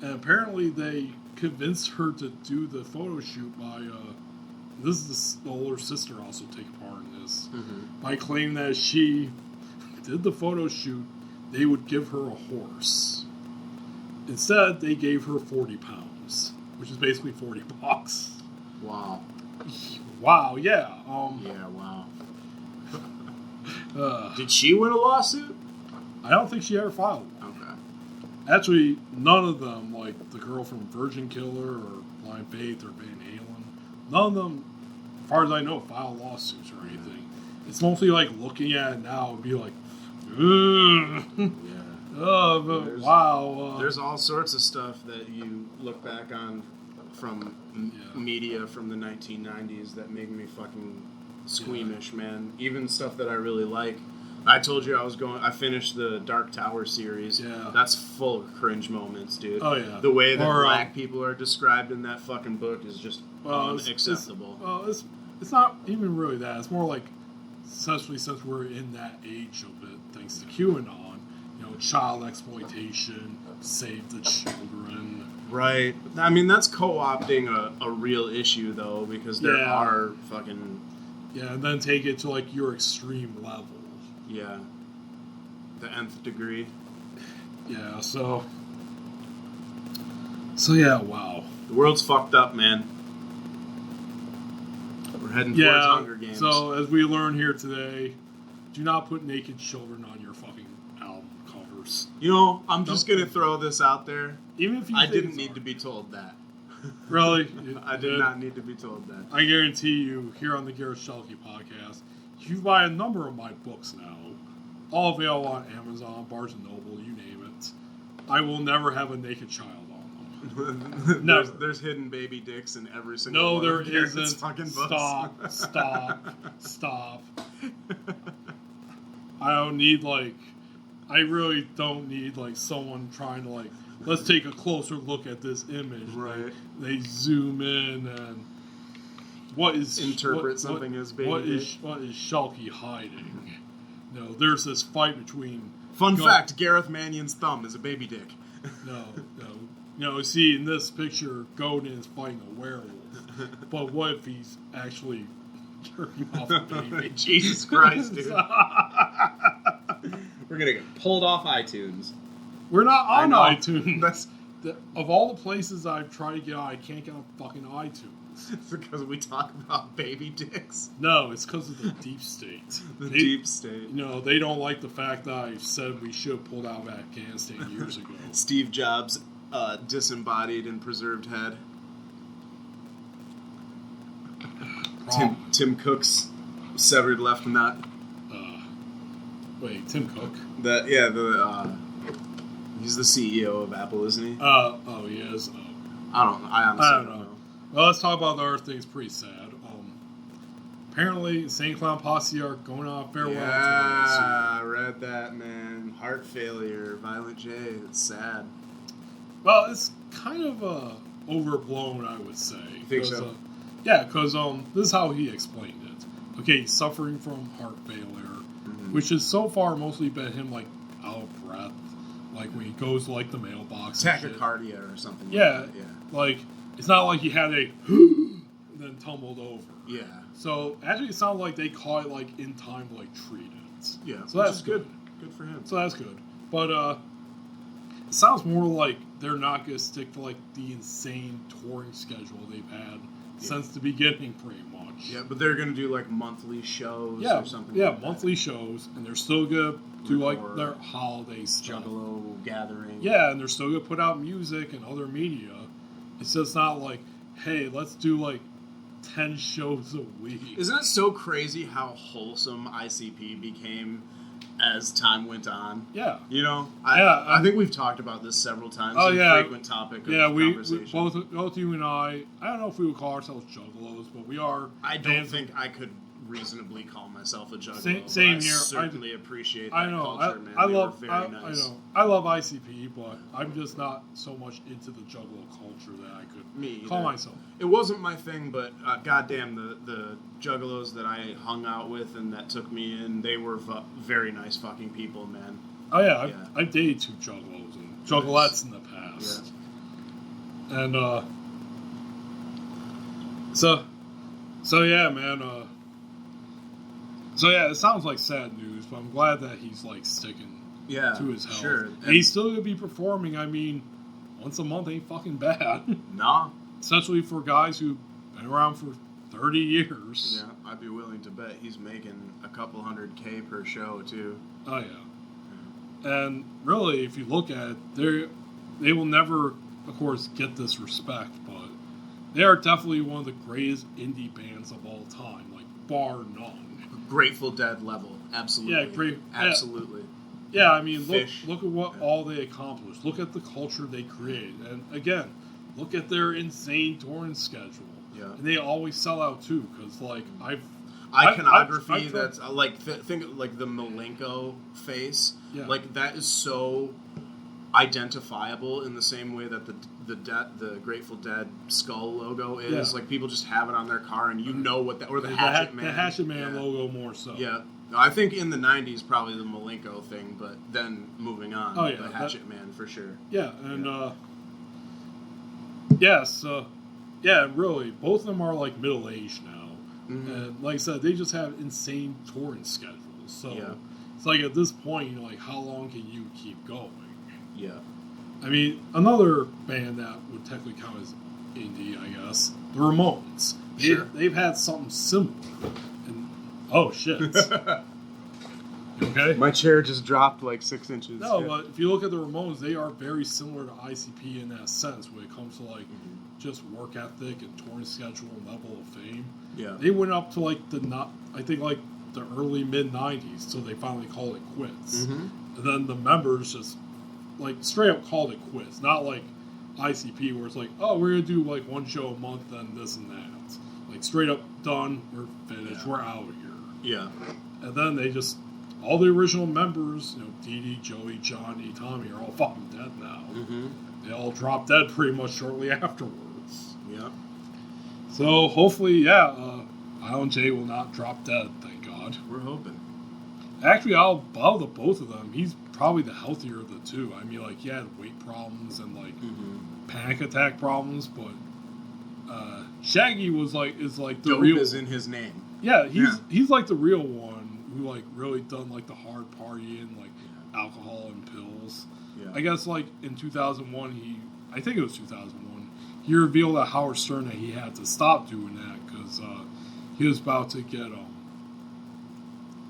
And apparently they convinced her to do the photo shoot by, this is the older sister also taking part in this, by claiming that she did the photo shoot, they would give her a horse. Instead, they gave her 40 pounds, which is basically $40. Wow. Wow, yeah. Yeah, wow. Did she win a lawsuit? I don't think she ever filed one. Okay. Actually, none of them, like the girl from Virgin Killer or Blind Faith or Van Halen, none of them, as far as I know, file lawsuits or anything. It's mostly like looking at it now and be like, ugh. But wow. There's all sorts of stuff that you look back on from media from the 1990s that make me fucking squeamish, man. Even stuff that I really like. I told you I finished the Dark Tower series. Yeah. That's full of cringe moments, dude. Oh, yeah. The way that black people are described in that fucking book is just unacceptable. It's not even really that. It's more like, especially since we're in that age of it, thanks to QAnon, you know, child exploitation, save the children. Right. I mean, that's co-opting a real issue, though, because there are fucking... Yeah, and then take it to, like, your extreme level. Yeah. The nth degree. Yeah, so yeah, wow. The world's fucked up, man. We're heading towards Hunger Games. So, as we learn here today, do not put naked children on your fucking album covers. You know, I'm just going to throw this out there. Even if I didn't need to be told that. Really? I did not need to be told that. I guarantee you, here on the Garret Schuelke podcast, you buy a number of my books now, all available on Amazon, Barnes & Noble, you name it. I will never have a naked child on them. Never. There's hidden baby dicks in every single one of Garrett's fucking books. Stop. I really don't need, like, someone trying to, like, let's take a closer look at this image. Right. Like, they zoom in and interpret something as baby dick. What is Schuelke hiding? No, there's this fight between... Fun fact, Gareth Mannion's thumb is a baby dick. No, see, in this picture, Godin is fighting a werewolf. But what if he's actually jerking off a baby? Jesus Christ, dude. We're going to get pulled off iTunes. We're not on iTunes. Of all the places I've tried to get on, I can't get on fucking iTunes. It's because we talk about baby dicks? No, it's because of the deep state. Deep state. You know, they don't like the fact that I said we should have pulled out of Afghanistan years ago. Steve Jobs' disembodied and preserved head. Tim Cook's severed left nut. Wait, Tim Cook? He's the CEO of Apple, isn't he? Oh, he is. I honestly don't know. Well, let's talk about the other things. Pretty sad. Apparently, Insane Clown Posse are going on a farewell tour. Yeah, I read that, man. Heart failure, Violent J. It's sad. Well, it's kind of overblown, I would say. You think so? Yeah, because this is how he explained it. Okay, he's suffering from heart failure, which has so far mostly been him, like, out of breath. Like, when he goes to, like, the mailbox. Tachycardia or something. Yeah. Like that, yeah. Like, it's not like he had a and then tumbled over. Yeah. So, actually, it sounded like they caught it, like, in time to, like, treat it. Yeah. So that's good. Good for him. So that's good. But, it sounds more like they're not going to stick to, like, the insane touring schedule they've had since the beginning, pretty much. Yeah, but they're going to do, like, monthly shows or something Yeah, like monthly shows, and they're still going to do, like, their holiday stuff. Juggalo gathering. Yeah, and they're still going to put out music and other media. It's just not like, hey, let's do, like, 10 shows a week. Isn't it so crazy how wholesome ICP became as time went on? Yeah. You know? I think we've talked about this several times. Oh, It's a frequent topic of conversation. We both you and I don't know if we would call ourselves juggalos, but we are. I don't think I could reasonably call myself a juggalo. Same here. I certainly appreciate that I know. culture, man. I They love. were very nice. I know. I love ICP, but I'm just not so much into the juggalo culture that I could call myself. It wasn't my thing, but goddamn, the juggalos that I hung out with and that took me in, they were very nice fucking people, man. Oh yeah, I've dated 2 juggalos and juggalettes in the past, and so yeah, man. So yeah, it sounds like sad news, but I'm glad that he's like sticking to his health. Sure. And he's still gonna be performing. I mean, once a month ain't fucking bad. Nah. Especially for guys who've been around for 30 years. Yeah, I'd be willing to bet he's making a couple $100K per show too. Oh yeah. And really, if you look at it, they will never, of course, get this respect, but they are definitely one of the greatest indie bands of all time, like bar none. Grateful Dead level, absolutely. Absolutely. Yeah, I mean, look at what all they accomplished. Look at the culture they created, and again, look at their insane touring schedule. Yeah, and they always sell out too, because like iconography that's like think like the Malenko face, like that is so identifiable in the same way that the Grateful Dead skull logo is. Like people just have it on their car, and you know what that, or the Hatchet Man. The Hatchet Man logo more so. Yeah. I think in the 90s probably the Malenko thing, but then moving on, the Hatchet Man for sure. Yeah, and really, both of them are like middle-aged now. Mm-hmm. And like I said, they just have insane touring schedules. So it's like at this point, you're like, how long can you keep going? Yeah. I mean, another band that would technically count as indie, I guess, the Ramones. They've had something similar. And oh shit! Okay. My chair just dropped like 6 inches. No, but if you look at the Ramones, they are very similar to ICP in that sense when it comes to like just work ethic and touring schedule and level of fame. Yeah. They went up to like the early mid '90s till they finally called it quits. Mm-hmm. And then the members just like straight up called it quits, not like ICP where it's like, oh, we're gonna do like 1 show a month, then this and that. Like straight up done, we're finished, we're out of here. Yeah. And then they just all the original members, Dee Dee, Joey, Johnny, Tommy are all fucking dead now. Mm-hmm. They all dropped dead pretty much shortly afterwards. Yeah. So hopefully, Violent J will not drop dead. Thank God. We're hoping. Actually, I'll bow to both of them. He's probably the healthier of the two. I mean, like, he had weight problems and, like, panic attack problems, but Shaggy is the Dope real... is in his name. Yeah, he's like the real one who, like, really done, like, the hard partying, like, alcohol and pills. Yeah. I guess, like, in 2001, I think it was 2001, he revealed at Howard Stern that he had to stop doing that because he was about to get,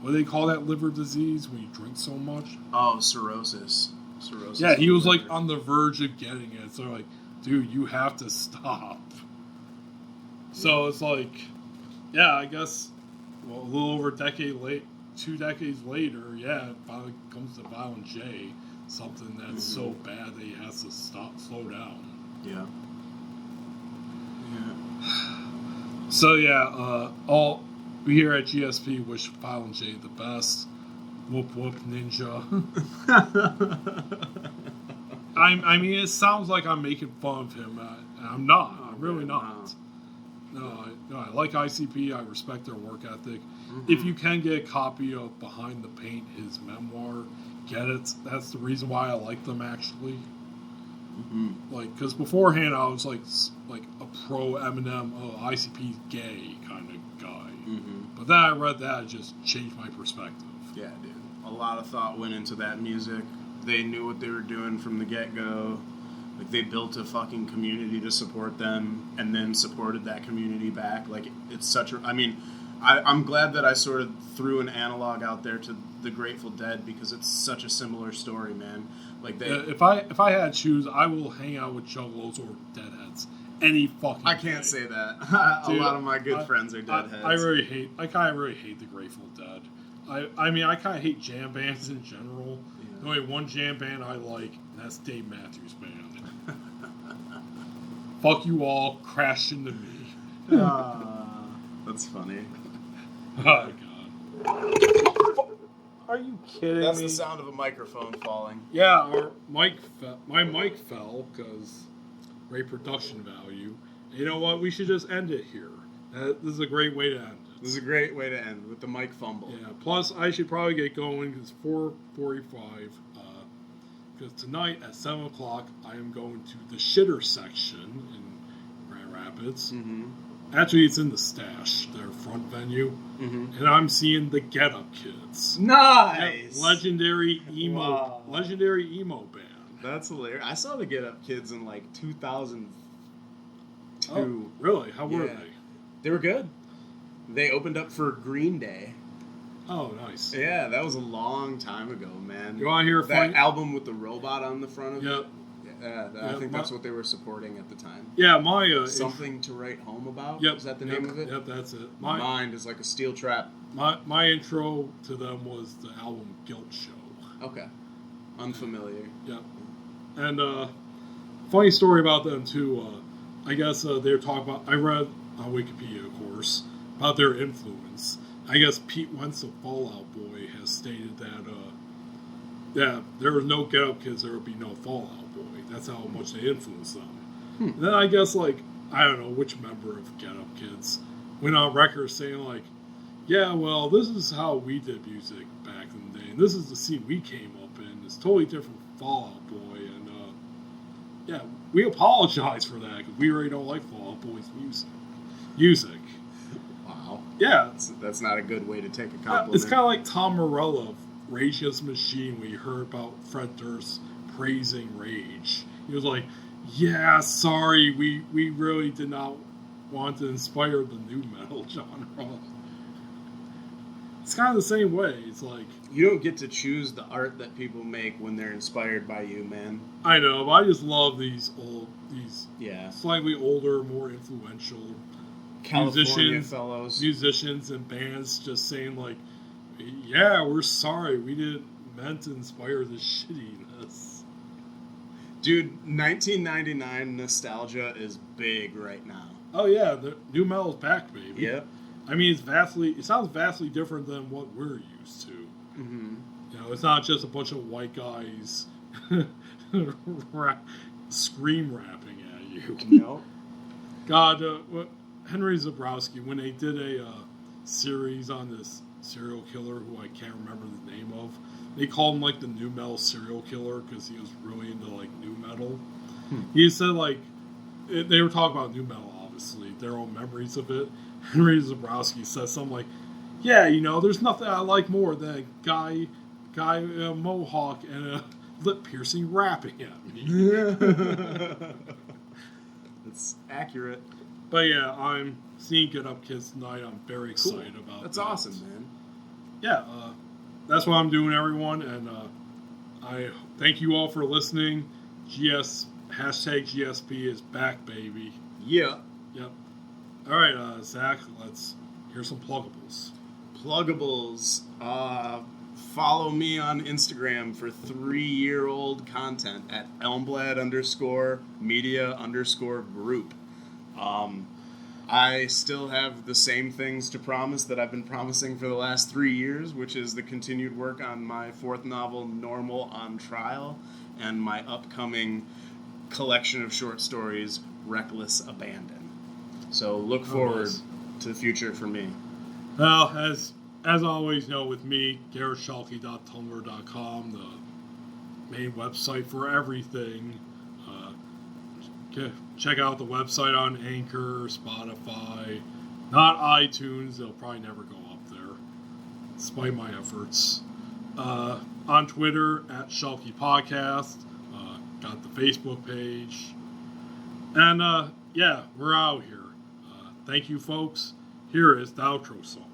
what do they call that liver disease when you drink so much? Oh, cirrhosis. Yeah, he was like on the verge of getting it. So like, dude, you have to stop. So it's like, I guess, a little over a decade 2 decades later, yeah, it finally comes to Violent J, something that's so bad that he has to slow down. Yeah. So yeah, we here at GSP wish Violent J the best. Whoop whoop ninja. I mean, it sounds like I'm making fun of him. I'm not. I'm really not. No, I like ICP. I respect their work ethic. If you can get a copy of Behind the Paint, his memoir, get it. That's the reason why I like them, actually. Like, because beforehand I was like a pro Eminem, ICP's gay kind of guy. But then I read that, it just changed my perspective. Yeah, dude. A lot of thought went into that music. They knew what they were doing from the get-go. Like, they built a fucking community to support them, and then supported that community back. Like, it's such a... I mean, I'm glad that I sort of threw an analog out there to the Grateful Dead, because it's such a similar story, man. Like, they... if I had to choose, I will hang out with juggalos or deadheads any fucking I can't day. say that. A Dude, lot of my good friends are deadheads. I kind of really hate the Grateful Dead. I mean, I kind of hate jam bands in general. The only one jam band I like, and that's Dave Matthews Band. Fuck you all, crash into me. That's funny. Oh, God. Are you kidding me? That's the sound of a microphone falling. Yeah, my mic fell because great production value. You know what? We should just end it here. This is a great way to end it. This is a great way to end, with the mic fumble. Yeah, plus I should probably get going because it's 4:45. Because tonight at 7 o'clock, I am going to the shitter section in Grand Rapids. Actually, it's in the Stash, their front venue. And I'm seeing the Get Up Kids. Nice! Yeah, legendary emo band. That's hilarious. I saw the Get Up Kids in like 2002. Oh, really? How were they? They were good. They opened up for Green Day. Oh, nice. Yeah, that was a long time ago, man. You want to hear that album with the robot on the front of it? Yeah, I think that's what they were supporting at the time. Yeah, my... Something to Write Home About? Yep. Is that the name of it? Yep, that's it. My mind is like a steel trap. My intro to them was the album Guilt Show. Okay. Unfamiliar. Yep. And, funny story about them, too. I guess they were talking about... I read on Wikipedia, of course, about their influence. I guess Pete Wentz of Fall Out Boy has stated that there was no Get Up Kids, there would be no Fall Out Boy. That's how much they influenced them. And then I guess, like, I don't know which member of Get Up Kids went on record saying, like, yeah, well, this is how we did music back in the day, and this is the scene we came up in. It's totally different from Fall Out Boy, and, yeah, we apologize for that, because we really don't like Fall Out Boy's music. Wow. Yeah. That's not a good way to take a compliment. It's kind of like Tom Morello of Rage Against the Machine, when you heard about Fred Durst praising Rage. He was like, yeah, sorry, we really did not want to inspire the new metal genre. It's kind of the same way. It's like... You don't get to choose the art that people make when they're inspired by you, man. I know, but I just love these yeah, slightly older, more influential California fellows. Musicians and bands just saying, like, yeah, we're sorry, we didn't meant to inspire this shittiness. Dude, 1999 nostalgia is big right now. Oh yeah, the new metal's back, baby. Yep. I mean, it sounds vastly different than what we're used to. You know, it's not just a bunch of white guys scream rapping at you. No. God, Henry Zabrowski, when they did a series on this serial killer who I can't remember the name of, they called him like the new metal serial killer because he was really into like new metal. He said like they were talking about new metal, obviously, their own memories of it. Henry Zabrowski said something like, "Yeah, you know, there's nothing I like more than a guy a mohawk and a lip piercing rapping at me." That's accurate. But yeah, I'm seeing Get Up Kids tonight. I'm very excited about That's that. awesome, man. Yeah, that's what I'm doing, everyone, and I thank you all for listening. Hashtag GSP is back, baby. Yeah. Yep. All right, Zach, let's hear some pluggables. Pluggables. Follow me on Instagram for 3-year-old content at Elmblad_Media_Group. I still have the same things to promise that I've been promising for the last 3 years, which is the continued work on my 4th novel, Normal on Trial, and my upcoming collection of short stories, Reckless Abandon. So look forward to the future for me. Well, as always, with me, GarretSchuelke.tumblr.com, the main website for everything. Check out the website on Anchor, Spotify, not iTunes. They'll probably never go up there, despite my efforts. On Twitter, at Schuelke Podcast. Got the Facebook page. And, we're out here. Thank you, folks. Here is the outro song.